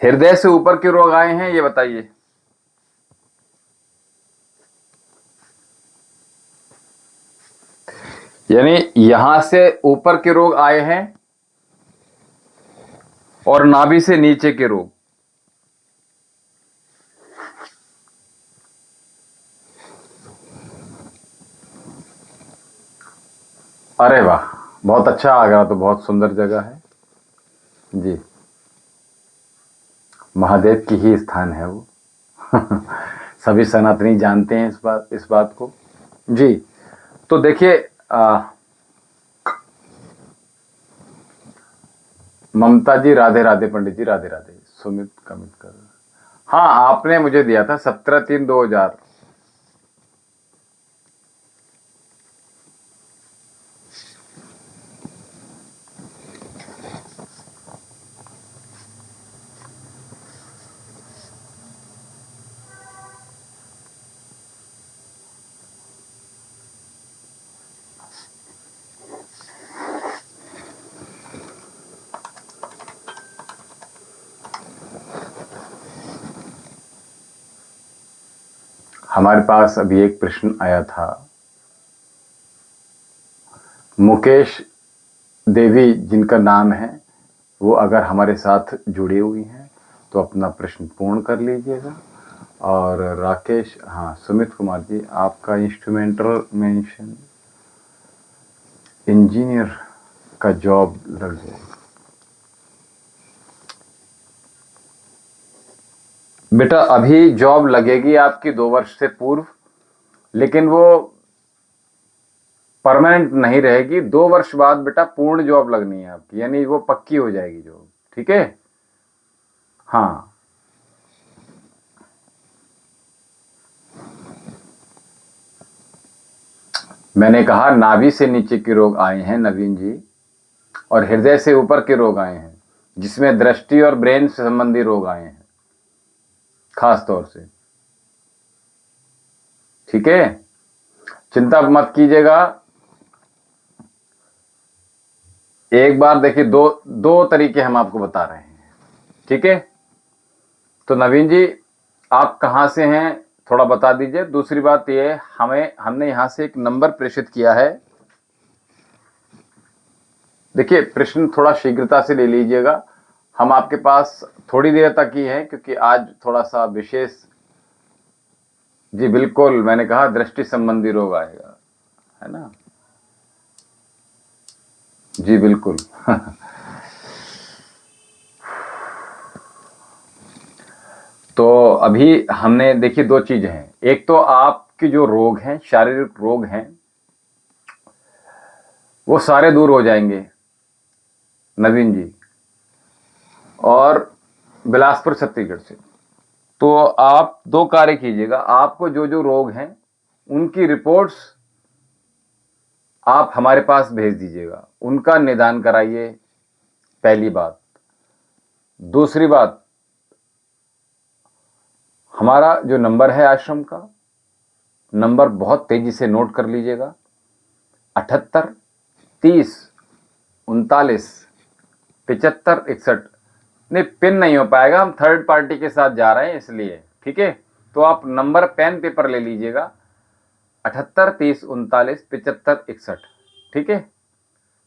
हृदय से ऊपर के रोग आए हैं, ये बताइए। यानी यहां से ऊपर के रोग आए हैं और नाभि से नीचे के रोग। अरे वाह, बहुत अच्छा। आगरा तो बहुत सुंदर जगह है जी, महादेव की ही स्थान है वो। सभी सनातनी जानते हैं इस बात को जी। तो देखिए, ममता जी राधे राधे, पंडित जी राधे राधे। सुमित कमित कर, हाँ आपने मुझे दिया था 17/3/2000। हमारे पास अभी एक प्रश्न आया था, मुकेश देवी जिनका नाम है, वो अगर हमारे साथ जुड़ी हुई हैं तो अपना प्रश्न पूर्ण कर लीजिएगा। और राकेश, हाँ सुमित कुमार जी, आपका इंस्ट्रूमेंटल मेंशन इंजीनियर का जॉब लग जाए। बेटा अभी जॉब लगेगी आपकी 2 वर्ष से पूर्व, लेकिन वो परमानेंट नहीं रहेगी। 2 वर्ष बाद बेटा पूर्ण जॉब लगनी है आपकी, यानी वो पक्की हो जाएगी जॉब। ठीक है? हाँ। मैंने कहा नाभि से नीचे के रोग आए हैं नवीन जी, और हृदय से ऊपर के रोग आए हैं, जिसमें दृष्टि और ब्रेन से संबंधी रोग आए हैं खास तौर से। ठीक है? चिंता मत कीजिएगा। एक बार देखिए, दो दो तरीके हम आपको बता रहे हैं। ठीक है? तो नवीन जी आप कहां से हैं थोड़ा बता दीजिए। दूसरी बात ये, हमने यहां से एक नंबर प्रेषित किया है। देखिए प्रश्न थोड़ा शीघ्रता से ले लीजिएगा, हम आपके पास थोड़ी देर तक ही है, क्योंकि आज थोड़ा सा विशेष। जी बिल्कुल, मैंने कहा दृष्टि संबंधी रोग आएगा, है ना? जी बिल्कुल। तो अभी हमने देखिए 2 चीजें हैं। एक तो आपके जो रोग हैं, शारीरिक रोग हैं, वो सारे दूर हो जाएंगे नवीन जी, और बिलासपुर छत्तीसगढ़ से। तो आप 2 कार्य कीजिएगा। आपको जो जो रोग हैं उनकी रिपोर्ट्स आप हमारे पास भेज दीजिएगा, उनका निदान कराइए, पहली बात। दूसरी बात, हमारा जो नंबर है आश्रम का, नंबर बहुत तेजी से नोट कर लीजिएगा। 78 30 39 75 61। नहीं, पिन नहीं हो पाएगा, हम थर्ड पार्टी के साथ जा रहे हैं इसलिए। ठीक है? तो आप नंबर पेन पेपर ले लीजिएगा, 78 30 39 75 61। ठीक है?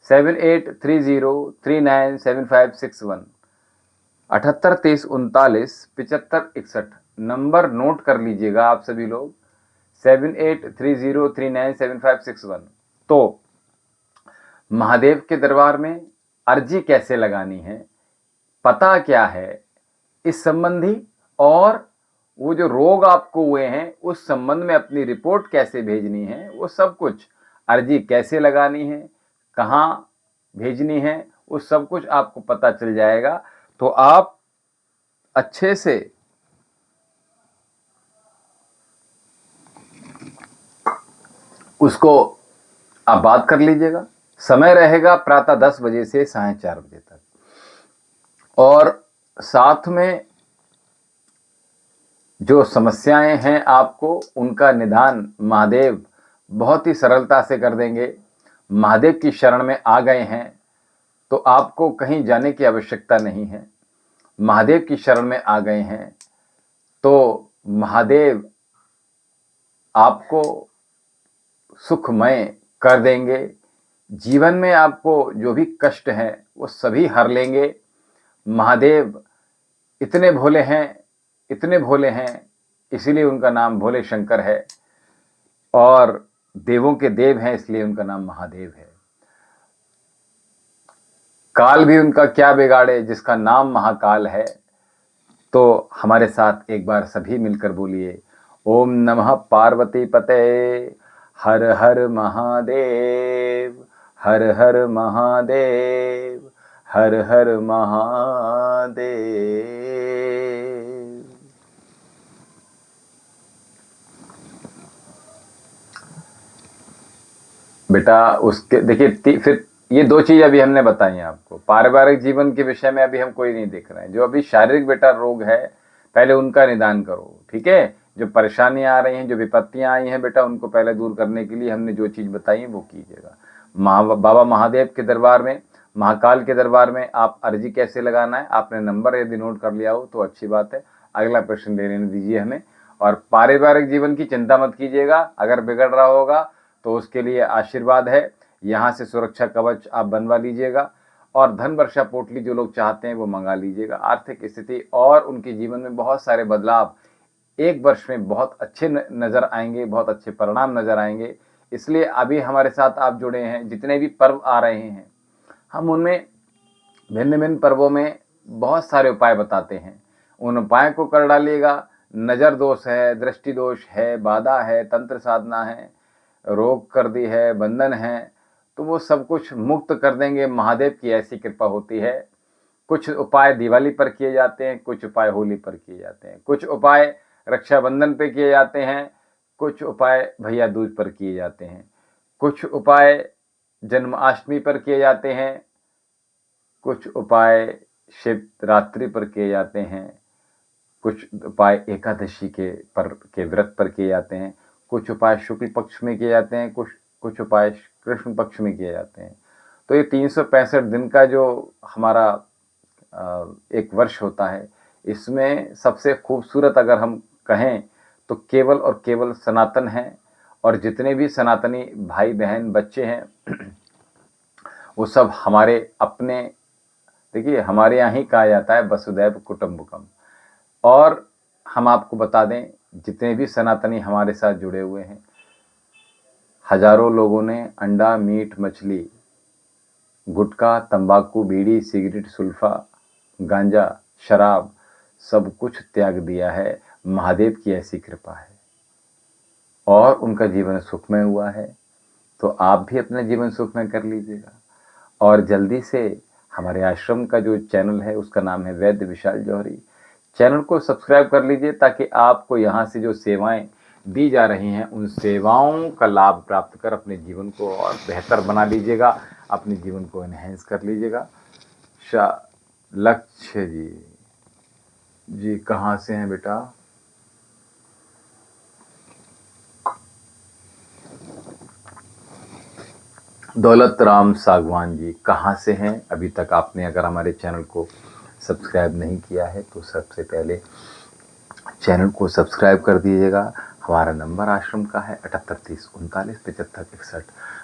7830397561। 78 30 39 75 61 नंबर नोट कर लीजिएगा आप सभी लोग। 7830397561। तो महादेव के दरबार में अर्जी कैसे लगानी है, पता क्या है इस संबंधी, और वो जो रोग आपको हुए हैं उस संबंध में अपनी रिपोर्ट कैसे भेजनी है, वो सब कुछ, अर्जी कैसे लगानी है, कहाँ भेजनी है, वो सब कुछ आपको पता चल जाएगा। तो आप अच्छे से उसको आप बात कर लीजिएगा। समय रहेगा प्रातः 10 बजे से साढ़े 4 बजे तक, और साथ में जो समस्याएं हैं आपको उनका निदान महादेव बहुत ही सरलता से कर देंगे। महादेव की शरण में आ गए हैं तो आपको कहीं जाने की आवश्यकता नहीं है। महादेव की शरण में आ गए हैं तो महादेव आपको सुखमय कर देंगे। जीवन में आपको जो भी कष्ट हैं वो सभी हर लेंगे। महादेव इतने भोले हैं, इतने भोले हैं, इसीलिए उनका नाम भोले शंकर है, और देवों के देव हैं इसलिए उनका नाम महादेव है। काल भी उनका क्या बिगाड़े जिसका नाम महाकाल है। तो हमारे साथ एक बार सभी मिलकर बोलिए, ओम नमः पार्वती पते, हर हर महादेव, हर हर महादेव, हर हर महादेव। बेटा उसके देखिए फिर ये 2 चीज अभी हमने बताई हैं आपको। पारिवारिक जीवन के विषय में अभी हम कोई नहीं देख रहे हैं। जो अभी शारीरिक बेटा रोग है पहले उनका निदान करो। ठीक है? जो परेशानियां आ रही हैं, जो विपत्तियां आई हैं बेटा, उनको पहले दूर करने के लिए हमने जो चीज बताई है वो कीजिएगा। बाबा महादेव के दरबार में, महाकाल के दरबार में आप अर्जी कैसे लगाना है, आपने नंबर यदि नोट कर लिया हो तो अच्छी बात है। अगला प्रश्न लेने दीजिए हमें। और पारिवारिक जीवन की चिंता मत कीजिएगा, अगर बिगड़ रहा होगा तो उसके लिए आशीर्वाद है, यहाँ से सुरक्षा कवच आप बनवा लीजिएगा। और धन वर्षा पोटली जो लोग चाहते हैं वो मंगा लीजिएगा। आर्थिक स्थिति और उनके जीवन में बहुत सारे बदलाव 1 वर्ष में बहुत अच्छे नज़र आएंगे, बहुत अच्छे परिणाम नज़र आएंगे। इसलिए अभी हमारे साथ आप जुड़े हैं। जितने भी पर्व आ रहे हैं हम उनमें भिन्न भिन्न पर्वों में बहुत सारे उपाय बताते हैं, उन उपाय को कर डालिएगा। नज़र दोष है, दृष्टि दोष है, बाधा है, तंत्र साधना है, रोग कर दी है, बंधन है, तो वो सब कुछ मुक्त कर देंगे। महादेव की ऐसी कृपा होती है। कुछ उपाय दिवाली पर किए जाते हैं, कुछ उपाय होली पर किए जाते हैं, कुछ उपाय रक्षाबंधन पे किए जाते हैं, कुछ उपाय भैया दूज पर किए जाते हैं, कुछ उपाय जन्माष्टमी पर किए जाते हैं, कुछ उपाय शिवरात्रि पर किए जाते हैं, कुछ उपाय एकादशी के व्रत पर किए जाते हैं, कुछ उपाय शुक्ल पक्ष में किए जाते हैं, कुछ उपाय कृष्ण पक्ष में किए जाते हैं। तो ये 365 दिन का जो हमारा एक वर्ष होता है, इसमें सबसे खूबसूरत अगर हम कहें तो केवल और केवल सनातन है। और जितने भी सनातनी भाई बहन बच्चे हैं वो सब हमारे अपने, देखिए हमारे यहाँ ही कहा जाता है वसुधैव कुटुंबकम। और हम आपको बता दें, जितने भी सनातनी हमारे साथ जुड़े हुए हैं, हजारों लोगों ने अंडा, मीट, मछली, गुटखा, तंबाकू, बीड़ी, सिगरेट, सुल्फा, गांजा, शराब सब कुछ त्याग दिया है। महादेव की ऐसी कृपा है और उनका जीवन सुखमय हुआ है। तो आप भी अपना जीवन सुखमय कर लीजिएगा। और जल्दी से हमारे आश्रम का जो चैनल है उसका नाम है वैद्य विशाल जौहरी, चैनल को सब्सक्राइब कर लीजिए ताकि आपको यहाँ से जो सेवाएं दी जा रही हैं उन सेवाओं का लाभ प्राप्त कर अपने जीवन को और बेहतर बना लीजिएगा, अपने जीवन को एनहेंस कर लीजिएगा। लक्ष्य जी कहाँ से हैं बेटा? दौलत राम सागवान जी कहाँ से हैं? अभी तक आपने अगर हमारे चैनल को सब्सक्राइब नहीं किया है तो सबसे पहले चैनल को सब्सक्राइब कर दीजिएगा। हमारा नंबर आश्रम का है 7830397561।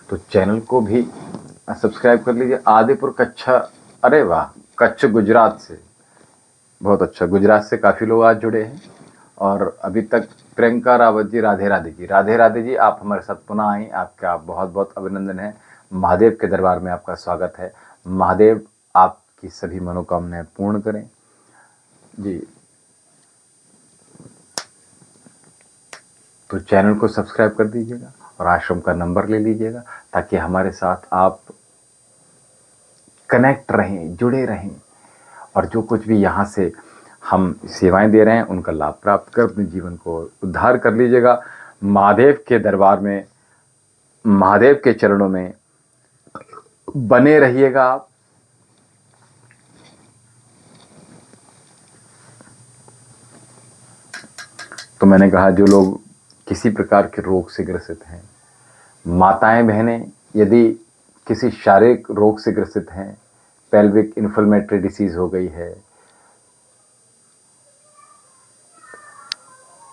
तो चैनल को भी सब्सक्राइब कर लीजिए। आदिपुर कच्छ, अरे वाह, कच्छ गुजरात से, बहुत अच्छा, गुजरात से काफ़ी लोग आज जुड़े हैं। और अभी तक प्रियंका रावत जी, राधे राधे जी, राधे राधे जी, आप हमारे साथ पुनः आए, आपका बहुत बहुत अभिनंदन है। महादेव के दरबार में आपका स्वागत है। महादेव आपकी सभी मनोकामनाएं पूर्ण करें जी। तो चैनल को सब्सक्राइब कर दीजिएगा और आश्रम का नंबर ले लीजिएगा ताकि हमारे साथ आप कनेक्ट रहें, जुड़े रहें और जो कुछ भी यहाँ से हम सेवाएं दे रहे हैं उनका लाभ प्राप्त कर अपने जीवन को उद्धार कर लीजिएगा। महादेव के दरबार में, महादेव के चरणों में बने रहिएगा आप। तो मैंने कहा, जो लोग किसी प्रकार के रोग से ग्रसित हैं, माताएं बहनें यदि किसी शारीरिक रोग से ग्रसित हैं, पेल्विक इन्फ्लेमेटरी डिसीज हो गई है,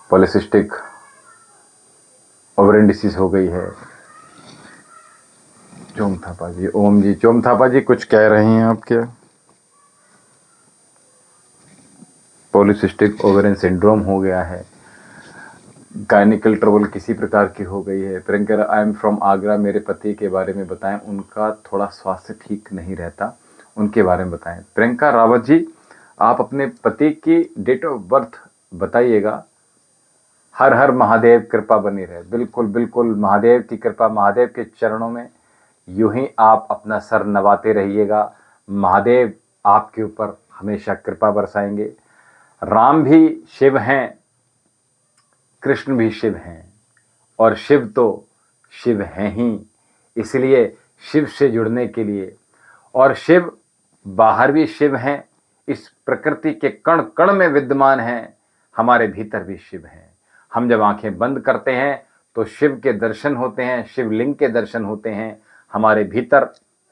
पॉलिसिस्टिक ओवरियन डिसीज हो गई है, चोम थापा जी, ओम जी, चोम थापा जी कुछ कह रहे हैं आप क्या? पॉलिसिस्टिक ओवरियन सिंड्रोम हो गया है, गायनिकल ट्रबल किसी प्रकार की हो गई है। Priyanka, I am from Agra, मेरे पति के बारे में बताएं, उनका थोड़ा स्वास्थ्य ठीक नहीं रहता, उनके बारे में बताएं। प्रियंका रावत जी, आप अपने पति की डेट ऑफ बर्थ बताइएगा। हर हर महादेव, कृपा बनी रहे। बिल्कुल बिल्कुल, महादेव की कृपा, महादेव के चरणों में यूं ही आप अपना सर नवाते रहिएगा। महादेव आपके ऊपर हमेशा कृपा बरसाएंगे। राम भी शिव हैं, कृष्ण भी शिव हैं और शिव तो शिव हैं ही। इसलिए शिव से जुड़ने के लिए, और शिव बाहर भी शिव हैं, इस प्रकृति के कण कण में विद्यमान हैं, हमारे भीतर भी शिव हैं। हम जब आंखें बंद करते हैं तो शिव के दर्शन होते हैं, शिवलिंग के दर्शन होते हैं। हमारे भीतर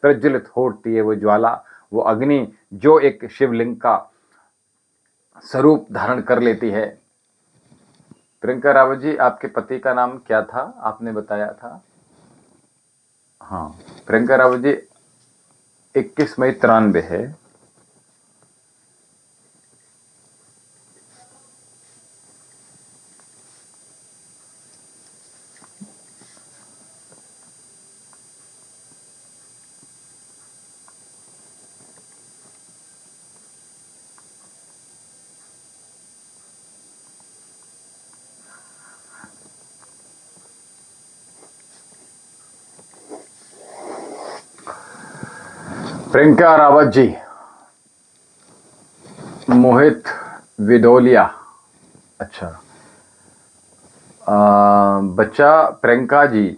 प्रज्वलित होती है वो ज्वाला, वो अग्नि, जो एक शिवलिंग का स्वरूप धारण कर लेती है। प्रियंका रावत जी, आपके पति का नाम क्या था, आपने बताया था? हाँ, प्रियंका रावत जी 21 मई 93 है। प्रियंका रावत जी, मोहित विदोलिया, अच्छा। बच्चा प्रियंका जी,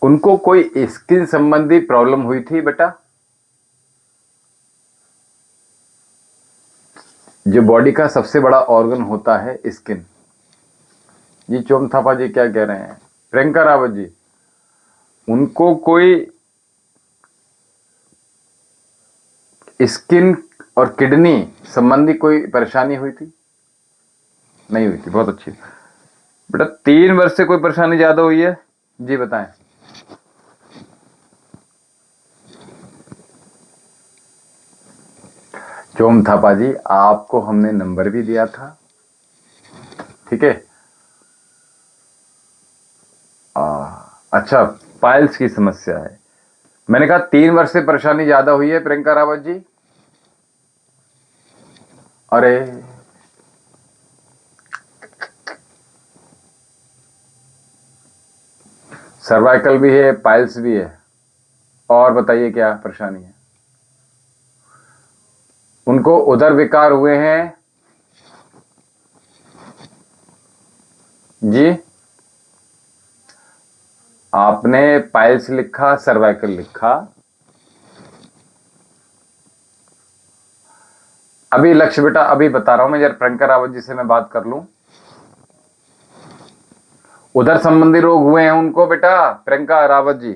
उनको कोई स्किन संबंधी प्रॉब्लम हुई थी बेटा? जो बॉडी का सबसे बड़ा ऑर्गन होता है स्किन। जी चोम थापा जी क्या कह रहे हैं? प्रियंका रावत जी, उनको कोई स्किन और किडनी संबंधी कोई परेशानी हुई थी? नहीं हुई थी, बहुत अच्छी। बेटा 3 वर्ष से कोई परेशानी ज्यादा हुई है? जी बताएं। चोम थापा जी, आपको हमने नंबर भी दिया था, ठीक है। अच्छा, पाइल्स की समस्या है। मैंने कहा 3 वर्ष से परेशानी ज्यादा हुई है प्रियंका रावत जी? अरे सर्वाइकल भी है, पाइल्स भी है, और बताइए क्या परेशानी है? उनको उदर विकार हुए हैं? जी, आपने पाइल्स लिखा, सर्वाइकल लिखा। अभी लक्ष्य बेटा, अभी बता रहा हूं मैं, जरा प्रियंका रावत जी से मैं बात कर लूं। उधर संबंधी रोग हुए हैं उनको बेटा, प्रियंका रावत जी?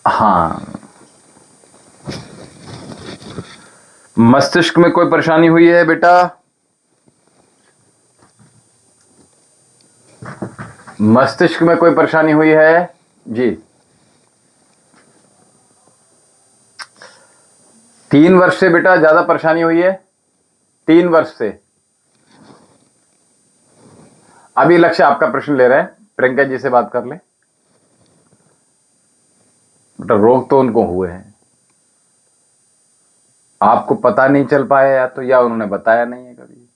हाँ, मस्तिष्क में कोई परेशानी हुई है बेटा? मस्तिष्क में कोई परेशानी हुई है? जी। 3 वर्ष से बेटा ज्यादा परेशानी हुई है? 3 वर्ष से? अभी लक्ष्य आपका प्रश्न ले रहे हैं, प्रियंका जी से बात कर ले बेटा। रोग तो उनको हुए हैं, आपको पता नहीं चल पाया, या तो या उन्होंने बताया नहीं है कभी।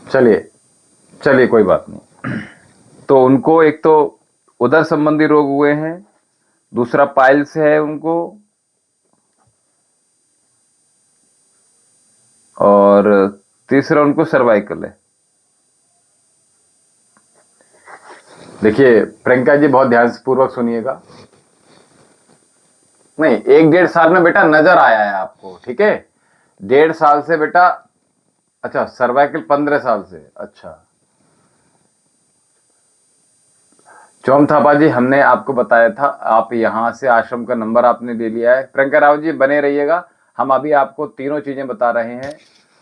चलिए चलिए, कोई बात नहीं। तो उनको एक तो उदर संबंधी रोग हुए हैं, दूसरा पाइल्स है उनको, और तीसरा उनको सर्वाइकल है। देखिए प्रियंका जी, बहुत ध्यान से पूर्वक सुनिएगा। नहीं, 1-1.5 साल में बेटा नजर आया है आपको, ठीक है। 1.5 साल से बेटा। अच्छा, सर्वाइकल 15 साल से, अच्छा। चोम थापा जी, हमने आपको बताया था, आप यहां से आश्रम का नंबर आपने ले लिया है। प्रियंका राव जी बने रहिएगा, हम अभी आपको तीनों चीजें बता रहे हैं।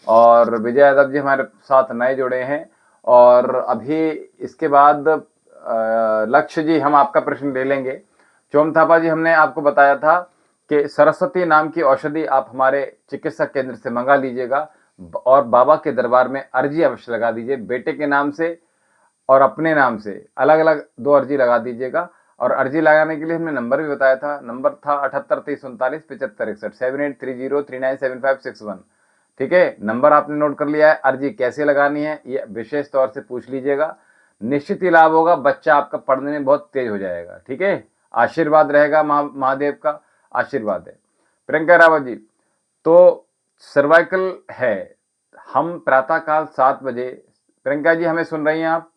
और विजय यादव जी हमारे साथ नए जुड़े हैं। और अभी इसके बाद लक्ष्य जी, हम आपका प्रश्न ले लेंगे। चोम थापा जी, हमने आपको बताया था कि सरस्वती नाम की औषधि आप हमारे चिकित्सक केंद्र से मंगा लीजिएगा, और बाबा के दरबार में अर्जी अवश्य लगा दीजिए। बेटे के नाम से और अपने नाम से अलग अलग 2 अर्जी लगा दीजिएगा। और अर्जी लगाने के लिए हमने नंबर भी बताया था, नंबर था 78 30 39 75 61, 7830397561। ठीक है, नंबर आपने नोट कर लिया है। अर्जी कैसे लगानी है ये विशेष तौर से पूछ लीजिएगा, निश्चित ही लाभ होगा। बच्चा आपका पढ़ने में बहुत तेज हो जाएगा, ठीक है। आशीर्वाद रहेगा, महादेव का आशीर्वाद है। प्रियंका रावत जी, तो सर्वाइकल है, हम प्रातःकाल 7 बजे। प्रियंका जी, हमें सुन रही हैं आप?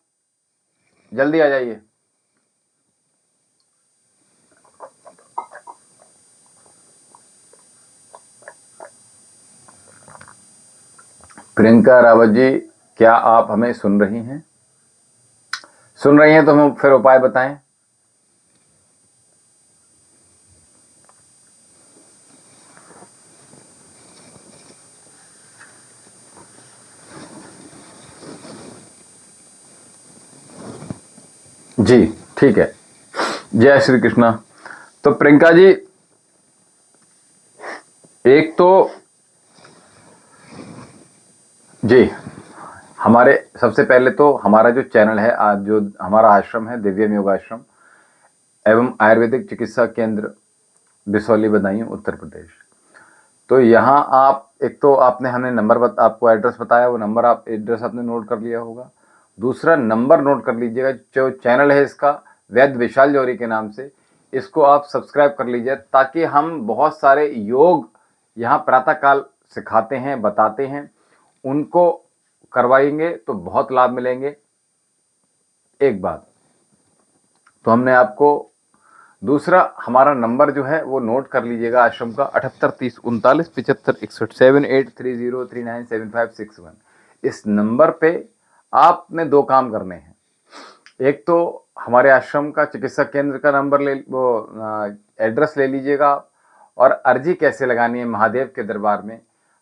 जल्दी आ जाइए। प्रियंका रावत जी, क्या आप हमें सुन रही हैं? सुन रही हैं तो हम फिर उपाय बताएं। जी ठीक है, जय श्री कृष्णा। तो प्रियंका जी, एक तो जी, हमारे सबसे पहले तो हमारा जो चैनल है, आज जो हमारा आश्रम है दिव्यम योगाश्रम एवं आयुर्वेदिक चिकित्सा केंद्र बिसौली, बदायूं, उत्तर प्रदेश। तो यहाँ आप एक तो आपने हमें नंबर आपको एड्रेस बताया, वो नंबर आप एड्रेस आपने नोट कर लिया होगा। दूसरा नंबर नोट कर लीजिएगा, जो चैनल है इसका वैद्य विशाल जौहरी के नाम से, इसको आप सब्सक्राइब कर लीजिए, ताकि हम बहुत सारे योग यहाँ प्रातःकाल सिखाते हैं, बताते हैं, उनको करवाएंगे तो बहुत लाभ मिलेंगे। एक बात तो हमने आपको, दूसरा हमारा नंबर जो है वो नोट कर लीजिएगा आश्रम का 7830397561। इस नंबर पे आपने दो काम करने हैं। एक तो हमारे आश्रम का चिकित्सा केंद्र का नंबर एड्रेस ले लीजिएगा, और अर्जी कैसे लगानी है महादेव के दरबार में,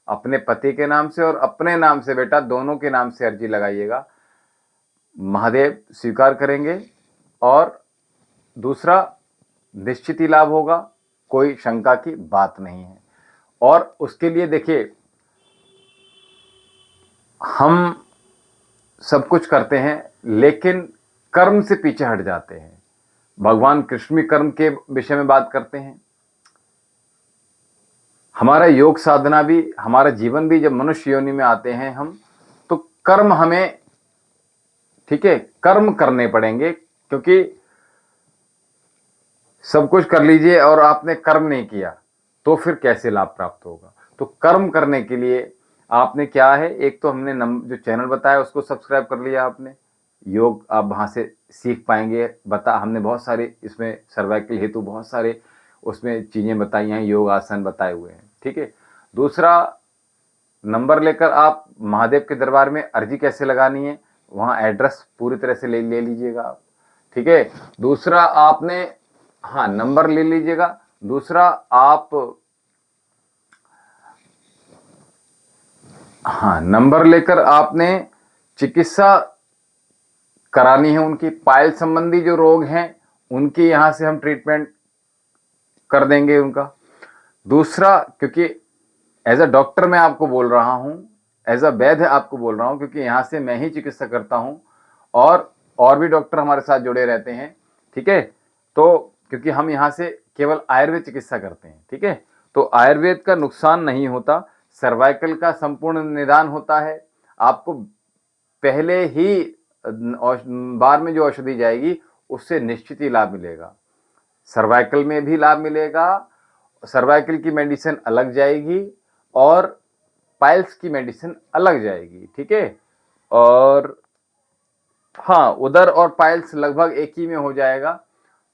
अपने पति के नाम से और अपने नाम से, बेटा दोनों के नाम से अर्जी लगाइएगा, महादेव स्वीकार करेंगे। और दूसरा, निश्चित ही लाभ होगा, कोई शंका की बात नहीं है। और उसके लिए देखिए, हम सब कुछ करते हैं लेकिन कर्म से पीछे हट जाते हैं। भगवान कृष्ण भी कर्म के विषय में बात करते हैं। हमारा योग साधना भी, हमारा जीवन भी, जब मनुष्य योनि में आते हैं हम, तो कर्म हमें, ठीक है, कर्म करने पड़ेंगे, क्योंकि सब कुछ कर लीजिए और आपने कर्म नहीं किया तो फिर कैसे लाभ प्राप्त होगा। तो कर्म करने के लिए आपने क्या है, एक तो हमने जो चैनल बताया उसको सब्सक्राइब कर लिया आपने, योग आप वहाँ से सीख पाएंगे। हमने बहुत सारे इसमें सर्वाइकल हेतु बहुत सारे उसमें चीज़ें बताई हैं, योग आसन बताए हुए हैं, ठीक है। दूसरा, नंबर लेकर आप महादेव के दरबार में अर्जी कैसे लगानी है, वहाँ एड्रेस पूरी तरह से ले लीजिएगा आप, ठीक है। दूसरा आपने, हाँ, नंबर ले लीजिएगा। दूसरा आप, हाँ, नंबर लेकर आपने चिकित्सा करानी है उनकी, पाइल संबंधी जो रोग हैं उनकी यहाँ से हम ट्रीटमेंट कर देंगे उनका। दूसरा, क्योंकि एज अ डॉक्टर मैं आपको बोल रहा हूँ, एज अ वैद्य आपको बोल रहा हूँ, क्योंकि यहाँ से मैं ही चिकित्सा करता हूँ और भी डॉक्टर हमारे साथ जुड़े रहते हैं, ठीक है। तो क्योंकि हम यहाँ से केवल आयुर्वेद चिकित्सा करते हैं, ठीक है, तो आयुर्वेद का नुकसान नहीं होता, सर्वाइकल का संपूर्ण निदान होता है। आपको पहले ही बार में जो औषधि जाएगी उससे निश्चित ही लाभ मिलेगा, सर्वाइकल में भी लाभ मिलेगा, सर्वाइकल की मेडिसिन अलग जाएगी और पाइल्स की मेडिसिन अलग जाएगी, ठीक है। और हाँ, उदर और पाइल्स लगभग एक ही में हो जाएगा,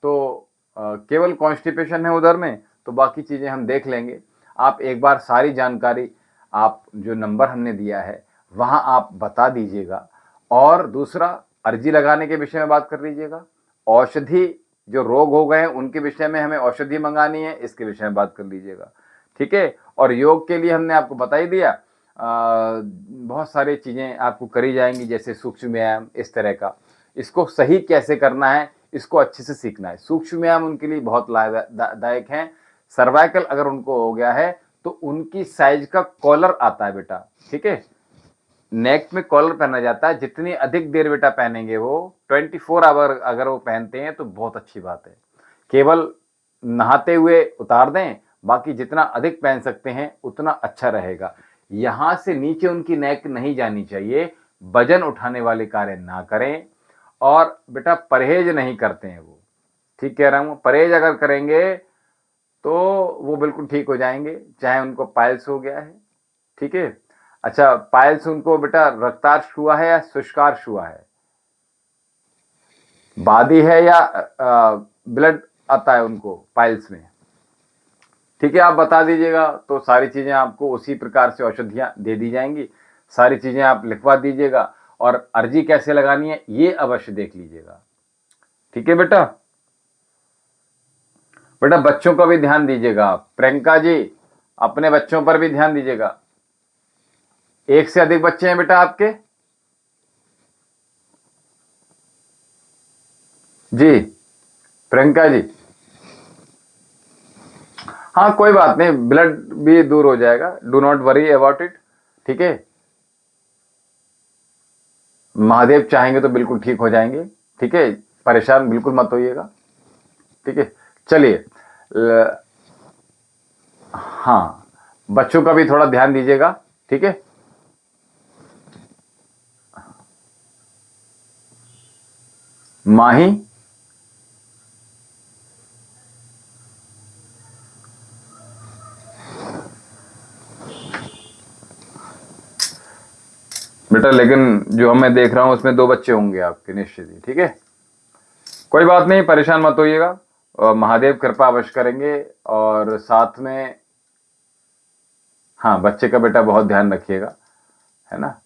तो केवल कॉन्स्टिपेशन है उधर में, तो बाकी चीज़ें हम देख लेंगे। आप एक बार सारी जानकारी, आप जो नंबर हमने दिया है वहाँ आप बता दीजिएगा। और दूसरा, अर्जी लगाने के विषय में बात कर लीजिएगा। औषधि, जो रोग हो गए हैं उनके विषय में हमें औषधि मंगानी है, इसके विषय में बात कर लीजिएगा, ठीक है। और योग के लिए हमने आपको बता ही दिया, बहुत सारी चीज़ें आपको करी जाएंगी, जैसे सूक्ष्म व्यायाम, इस तरह का। इसको सही कैसे करना है, इसको अच्छे से सीखना है। सूक्ष्म व्यायाम उनके लिए बहुत लाभदायक हैं। सर्वाइकल अगर उनको हो गया है तो उनकी साइज का कॉलर आता है बेटा, ठीक है, नेक में कॉलर पहना जाता है। जितनी अधिक देर बेटा पहनेंगे वो 24 आवर अगर वो पहनते हैं तो बहुत अच्छी बात है। केवल नहाते हुए उतार दें, बाकी जितना अधिक पहन सकते हैं उतना अच्छा रहेगा। यहाँ से नीचे उनकी नेक नहीं जानी चाहिए, वजन उठाने वाले कार्य ना करें। और बेटा परहेज नहीं करते हैं वो, ठीक कह रहा हूँ, परहेज अगर करेंगे तो वो बिल्कुल ठीक हो जाएंगे, चाहे उनको पाइल्स हो गया है, ठीक है। अच्छा, पाइल्स उनको बेटा रक्तार्श हुआ है या शुष्कार्श हुआ है, बादी है या ब्लड आता है उनको पाइल्स में, ठीक है, आप बता दीजिएगा तो सारी चीज़ें आपको उसी प्रकार से औषधियाँ दे दी जाएंगी। सारी चीज़ें आप लिखवा दीजिएगा और अर्जी कैसे लगानी है ये अवश्य देख लीजिएगा, ठीक है बेटा। बेटा बच्चों का भी ध्यान दीजिएगा आप, प्रियंका जी अपने बच्चों पर भी ध्यान दीजिएगा। एक से अधिक बच्चे हैं बेटा आपके? जी प्रियंका जी, हाँ कोई बात नहीं, ब्लड भी दूर हो जाएगा, do not worry about it, ठीक है। महादेव चाहेंगे तो बिल्कुल ठीक हो जाएंगे, ठीक है, परेशान बिल्कुल मत होइएगा, ठीक है। चलिए, हाँ, बच्चों का भी थोड़ा ध्यान दीजिएगा, ठीक है। माही, बेटा लेकिन जो मैं देख रहा हूं उसमें 2 बच्चे होंगे आपके निश्चित ही, ठीक है। कोई बात नहीं, परेशान मत होइएगा, महादेव कृपा अवश्य करेंगे। और साथ में हाँ, बच्चे का बेटा बहुत ध्यान रखिएगा, है ना।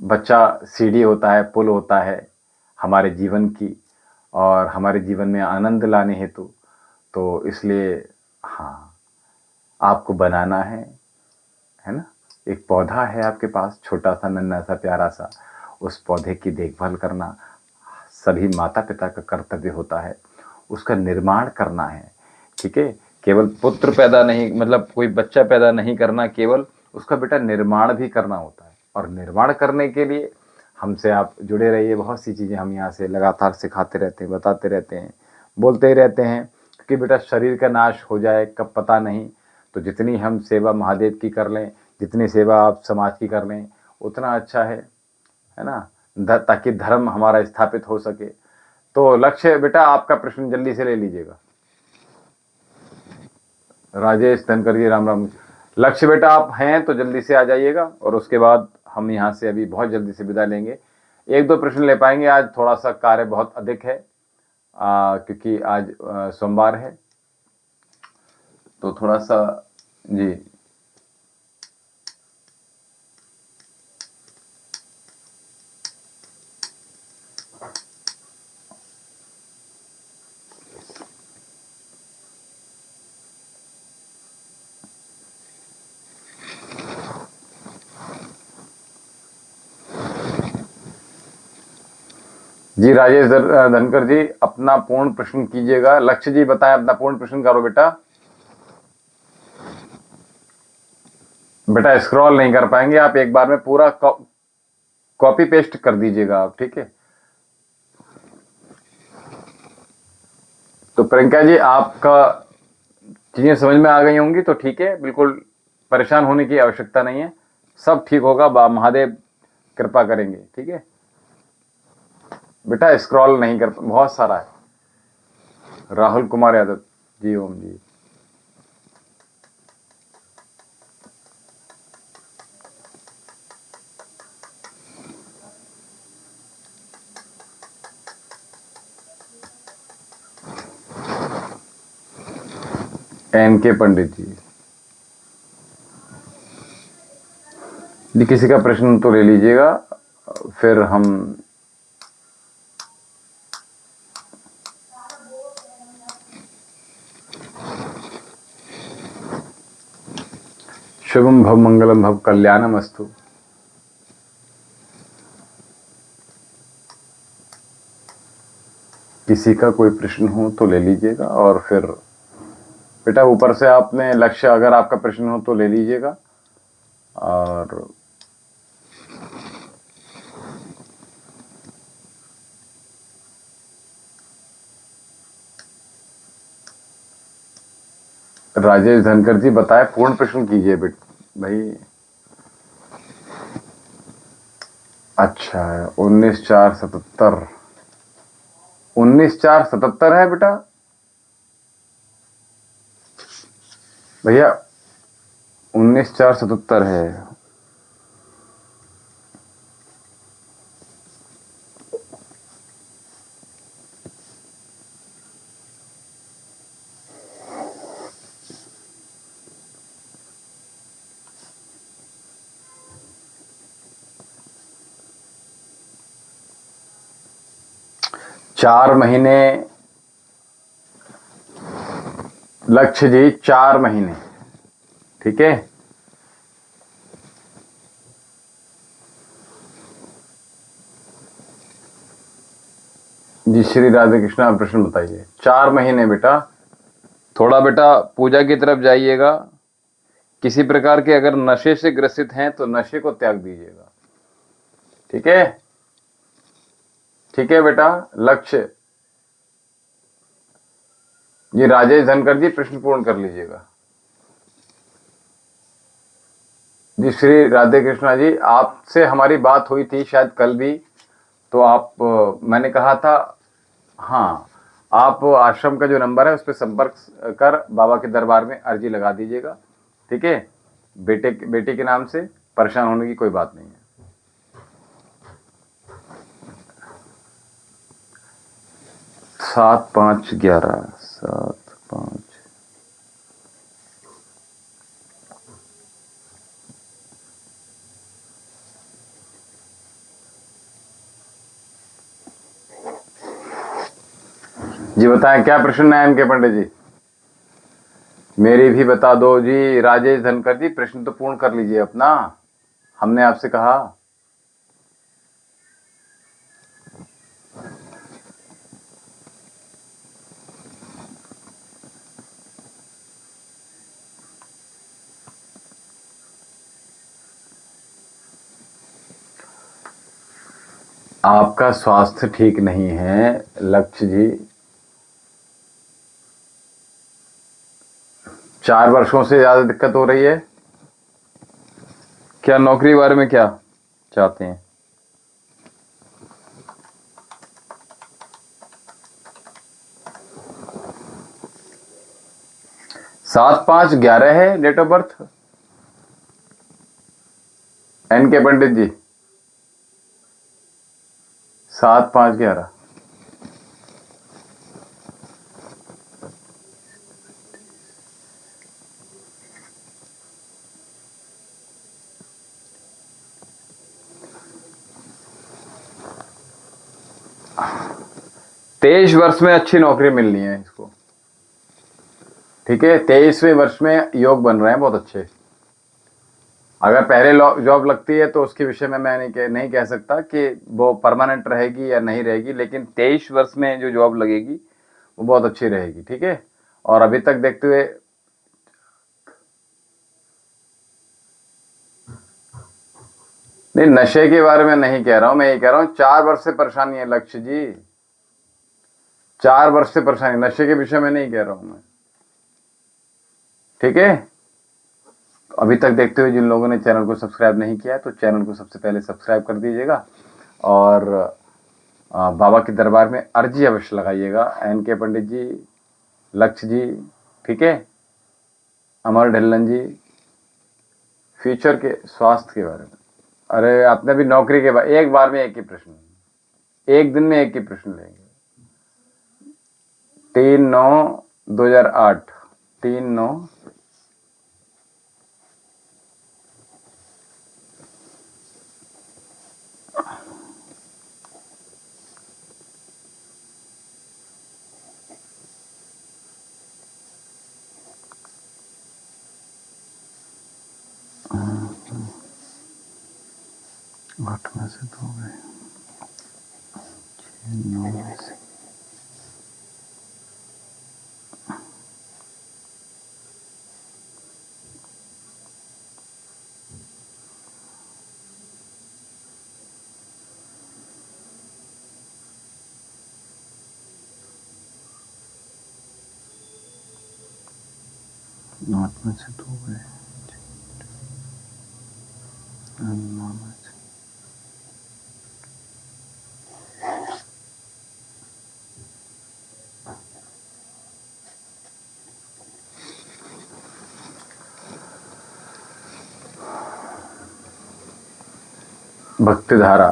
बच्चा सीढ़ी होता है, पुल होता है हमारे जीवन की, और हमारे जीवन में आनंद लाने हेतु, तो इसलिए हाँ, आपको बनाना है ना। एक पौधा है आपके पास, छोटा सा, नन्हा सा, प्यारा सा, उस पौधे की देखभाल करना सभी माता पिता का कर्तव्य होता है। उसका निर्माण करना है, ठीक है। केवल पुत्र पैदा नहीं, मतलब कोई बच्चा पैदा नहीं करना, केवल उसका बेटा निर्माण भी करना होता है। और निर्माण करने के लिए हमसे आप जुड़े रहिए। बहुत सी चीज़ें हम यहाँ से लगातार सिखाते रहते हैं, बताते रहते हैं, बोलते ही रहते हैं, क्योंकि बेटा शरीर का नाश हो जाए कब पता नहीं। तो जितनी हम सेवा महादेव की कर लें, जितनी सेवा आप समाज की कर लें, उतना अच्छा है ना, ताकि धर्म हमारा स्थापित हो सके। तो लक्ष्य बेटा आपका प्रश्न जल्दी से ले लीजिएगा। राजेश धनकर जी, राम राम। लक्ष्य बेटा आप हैं तो जल्दी से आ जाइएगा, और उसके बाद हम यहाँ से अभी बहुत जल्दी से विदा लेंगे। 1-2 प्रश्न ले पाएंगे, आज थोड़ा सा कार्य बहुत अधिक है, क्योंकि आज सोमवार है, तो थोड़ा सा जी। जी राजेश धनकर जी, अपना पूर्ण प्रश्न कीजिएगा। लक्ष्य जी बताएं, अपना पूर्ण प्रश्न करो बेटा। बेटा स्क्रॉल नहीं कर पाएंगे आप, एक बार में पूरा कॉपी पेस्ट कर दीजिएगा आप, ठीक है। तो प्रियंका जी, आपका चीजें समझ में आ गई होंगी, तो ठीक है, बिल्कुल परेशान होने की आवश्यकता नहीं है, सब ठीक होगा, महादेव कृपा करेंगे, ठीक है। बेटा स्क्रॉल नहीं कर, बहुत सारा है। राहुल कुमार यादव जी, ओम जी। NK पंडित जी, किसी का प्रश्न तो ले लीजिएगा, फिर हम शुभम भव मंगलम भव कल्याणम अस्तु। किसी का कोई प्रश्न हो तो ले लीजिएगा, और फिर बेटा ऊपर से आपने लक्ष्य, अगर आपका प्रश्न हो तो ले लीजिएगा। और राजेश धनकर जी बताए, पूर्ण प्रश्न कीजिए भाई। अच्छा है, 19/4/77। 19/4/77 है बेटा भैया, 19/4/77 है। चार महीने लक्ष्य जी, 4 महीने, ठीक है। जी श्री राधे कृष्णा, आप प्रश्न बताइए। 4 महीने बेटा, थोड़ा बेटा पूजा की तरफ जाइएगा। किसी प्रकार के अगर नशे से ग्रसित हैं तो नशे को त्याग दीजिएगा, ठीक है। ठीक है बेटा। लक्ष्य जी, राजेश धनकर जी प्रश्न पूर्ण कर लीजिएगा। जी श्री राधे कृष्णा जी, आपसे हमारी बात हुई थी शायद कल भी। तो मैंने कहा था, हाँ, आप आश्रम का जो नंबर है उस पर संपर्क कर बाबा के दरबार में अर्जी लगा दीजिएगा, ठीक है। बेटे के नाम से परेशान होने की कोई बात नहीं है। 7-5-11 7-5। जी बताएं, क्या प्रश्न है इनके पंडित जी? मेरी भी बता दो जी। राजेश धनकर जी, प्रश्न तो पूर्ण कर लीजिए अपना, हमने आपसे कहा। आपका स्वास्थ्य ठीक नहीं है लक्ष्य जी। 4 वर्षों से ज्यादा दिक्कत हो रही है। क्या नौकरी बारे में क्या चाहते हैं? 7-5-11 है डेट ऑफ बर्थ एन के पंडित जी। 7-5-11। तेईस वर्ष में अच्छी नौकरी मिलनी है इसको, ठीक है। 23वें वर्ष में योग बन रहे हैं बहुत अच्छे। अगर पहले जॉब लगती है तो उसके विषय में मैं नहीं कह सकता कि वो परमानेंट रहेगी या नहीं रहेगी, लेकिन 23 वर्ष में जो जॉब लगेगी वो बहुत अच्छी रहेगी, ठीक है। और अभी तक देखते हुए, नहीं नशे के बारे में नहीं कह रहा हूं, मैं ये कह रहा हूं 4 वर्ष से परेशानी है लक्ष्य जी। 4 वर्ष से परेशानी, नशे के विषय में नहीं कह रहा हूं मैं, ठीक है। अभी तक देखते हुए जिन लोगों ने चैनल को सब्सक्राइब नहीं किया है तो चैनल को सबसे पहले सब्सक्राइब कर दीजिएगा और बाबा के दरबार में अर्जी अवश्य लगाइएगा। एन के पंडित जी, लक्ष्य जी, ठीक है। अमर ढिल्लन जी, फ्यूचर के स्वास्थ्य के बारे में। अरे आपने भी नौकरी के बारे, एक बार में एक ही प्रश्न, एक दिन में एक ही प्रश्न लेंगे। 3/9/2008। 3/9। आठ में से 2 गए, 9 में से। आठ में से 2 गए, 9 में से। भक्ति धारा।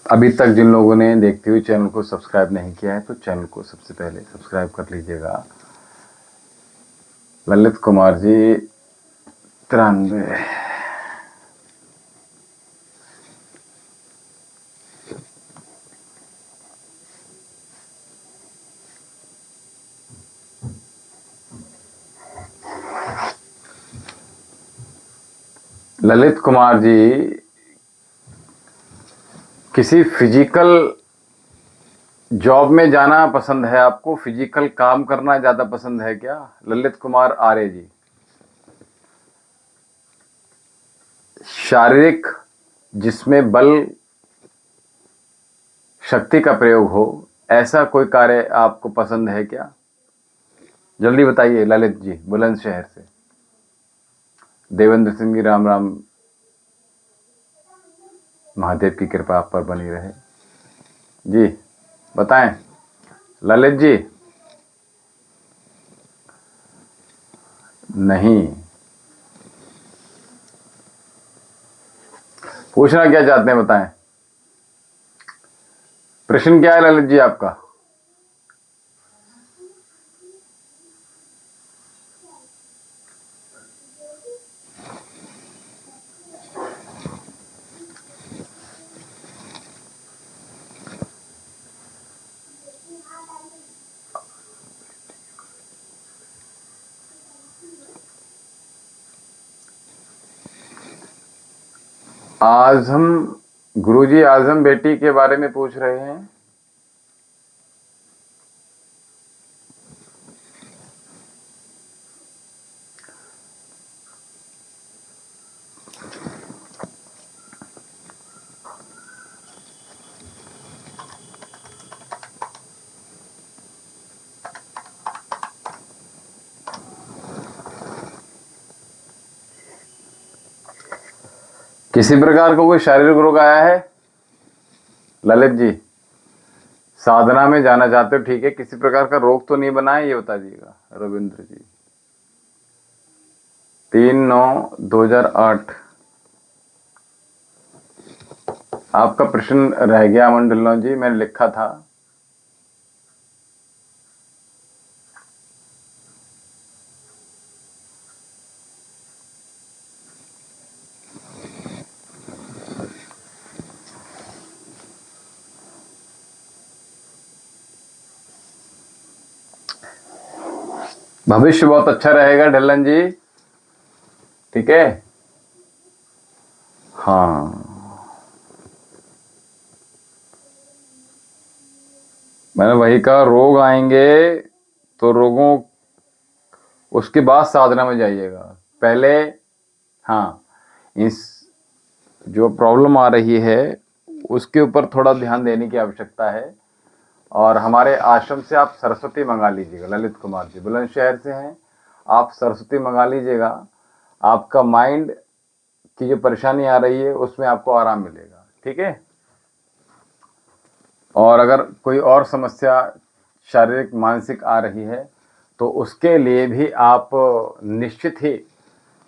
अभी तक जिन लोगों ने देखते हुए चैनल को सब्सक्राइब नहीं किया है तो चैनल को सबसे पहले सब्सक्राइब कर लीजिएगा। ललित कुमार जी 93। ललित कुमार जी, किसी फिजिकल जॉब में जाना पसंद है आपको? फिजिकल काम करना ज्यादा पसंद है क्या? ललित कुमार आर्य जी, शारीरिक जिसमें बल शक्ति का प्रयोग हो ऐसा कोई कार्य आपको पसंद है क्या? जल्दी बताइए ललित जी बुलंदशहर से। देवेंद्र सिंह जी राम राम, महादेव की कृपा आप पर बनी रहे। जी बताएं ललित जी। नहीं, पूछना क्या चाहते हैं बताएं, प्रश्न क्या है ललित जी आपका? आज हम गुरुजी आजम बेटी के बारे में पूछ रहे हैं। किसी प्रकार का कोई शारीरिक रोग आया है ललित जी? साधना में जाना चाहते हो, ठीक है, किसी प्रकार का रोग तो नहीं बना है ये बता दीजिएगा। रविंद्र जी 3/9/2008। आपका प्रश्न रह गया अमन ढिल्लों जी, मैंने लिखा था। भविष्य बहुत अच्छा रहेगा ढिल्लन जी, ठीक है। हाँ, मैंने वही कहा, रोग आएंगे तो रोगों उसके बाद साधना में जाइएगा पहले। हाँ, इस जो प्रॉब्लम आ रही है उसके ऊपर थोड़ा ध्यान देने की आवश्यकता है। और हमारे आश्रम से आप सरस्वती मंगा लीजिएगा। ललित कुमार जी बुलंदशहर से हैं, आप सरस्वती मंगा लीजिएगा। आपका माइंड की जो परेशानी आ रही है उसमें आपको आराम मिलेगा, ठीक है। और अगर कोई और समस्या शारीरिक मानसिक आ रही है तो उसके लिए भी आप निश्चित ही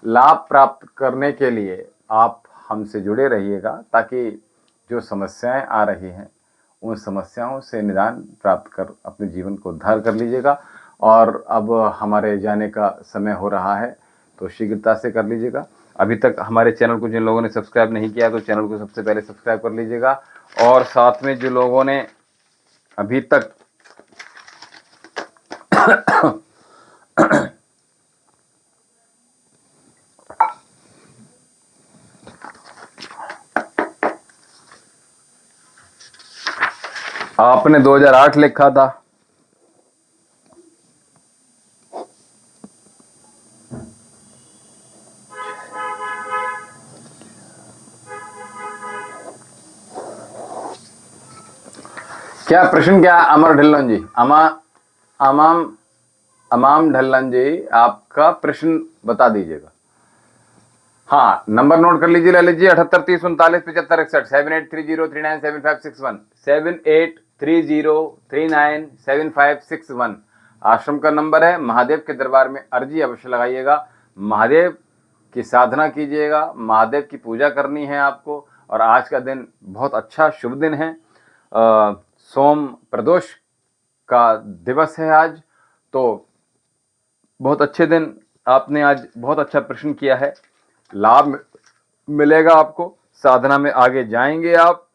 लाभ प्राप्त करने के लिए आप हमसे जुड़े रहिएगा, ताकि जो समस्याएं आ रही हैं उन समस्याओं से निदान प्राप्त कर अपने जीवन को उद्धार कर लीजिएगा। और अब हमारे जाने का समय हो रहा है तो शीघ्रता से कर लीजिएगा। अभी तक हमारे चैनल को जिन लोगों ने सब्सक्राइब नहीं किया तो चैनल को सबसे पहले सब्सक्राइब कर लीजिएगा। और साथ में जो लोगों ने अभी तक आपने 2008 लिखा था, क्या प्रश्न क्या? अमर ढिल्लन जी, अमाम ढिल्लन जी, आपका प्रश्न बता दीजिएगा। हाँ, नंबर नोट कर लीजिए ललित जी, 7830397561, 7830397561, 7830397561 आश्रम का नंबर है। महादेव के दरबार में अर्जी अवश्य लगाइएगा, महादेव की साधना कीजिएगा, महादेव की पूजा करनी है आपको। और आज का दिन बहुत अच्छा शुभ दिन है, सोम प्रदोष का दिवस है आज, तो बहुत अच्छे दिन। आपने आज बहुत अच्छा प्रश्न किया है, लाभ मिलेगा आपको, साधना में आगे जाएंगे आप,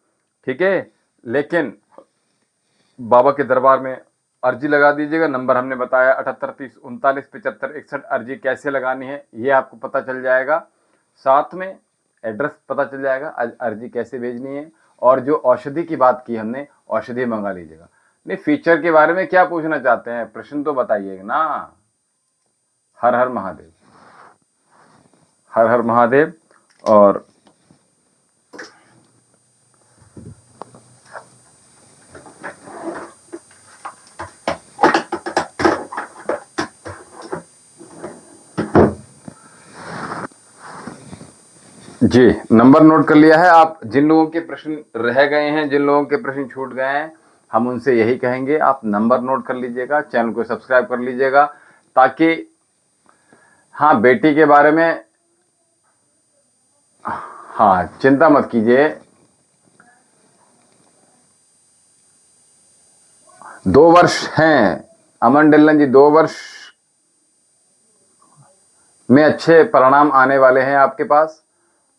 ठीक है। लेकिन बाबा के दरबार में अर्जी लगा दीजिएगा। नंबर हमने बताया 7830397561। अर्जी कैसे लगानी है ये आपको पता चल जाएगा, साथ में एड्रेस पता चल जाएगा, अर्जी कैसे भेजनी है। और जो औषधि की बात की हमने, औषधि मंगा लीजिएगा। नहीं, फीचर के बारे में क्या पूछना चाहते हैं, प्रश्न तो बताइएगा ना। हर हर महादेव, हर हर महादेव। और जी, नंबर नोट कर लिया है। आप जिन लोगों के प्रश्न रह गए हैं, जिन लोगों के प्रश्न छूट गए हैं, हम उनसे यही कहेंगे आप नंबर नोट कर लीजिएगा, चैनल को सब्सक्राइब कर लीजिएगा, ताकि हाँ, बेटी के बारे में हाँ, चिंता मत कीजिए। 2 वर्ष हैं, अमन डिल्लन जी, 2 वर्ष में अच्छे परिणाम आने वाले हैं आपके पास।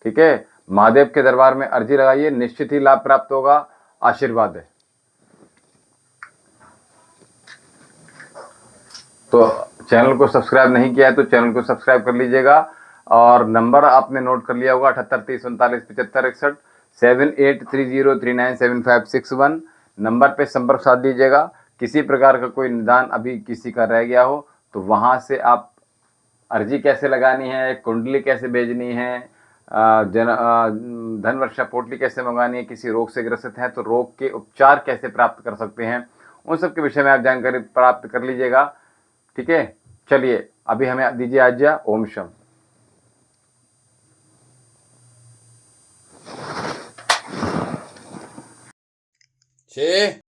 ठीक है, महादेव के दरबार में अर्जी लगाइए, निश्चित ही लाभ प्राप्त होगा। आशीर्वाद है। तो चैनल को सब्सक्राइब नहीं किया है तो चैनल को सब्सक्राइब कर लीजिएगा। और नंबर आपने नोट कर लिया होगा 7830397561, 7830397561 नंबर पे संपर्क साध लीजिएगा। किसी प्रकार का कोई निदान अभी किसी का रह गया हो तो वहां से आप अर्जी कैसे लगानी है, कुंडली कैसे भेजनी है, धन वर्षा पोटली कैसे मंगानी है, किसी रोग से ग्रसित है तो रोग के उपचार कैसे प्राप्त कर सकते हैं, उन सब के विषय में आप जानकारी प्राप्त कर लीजिएगा। ठीक है, चलिए अभी हमें दीजिए आज्ञा। ओम शम। छः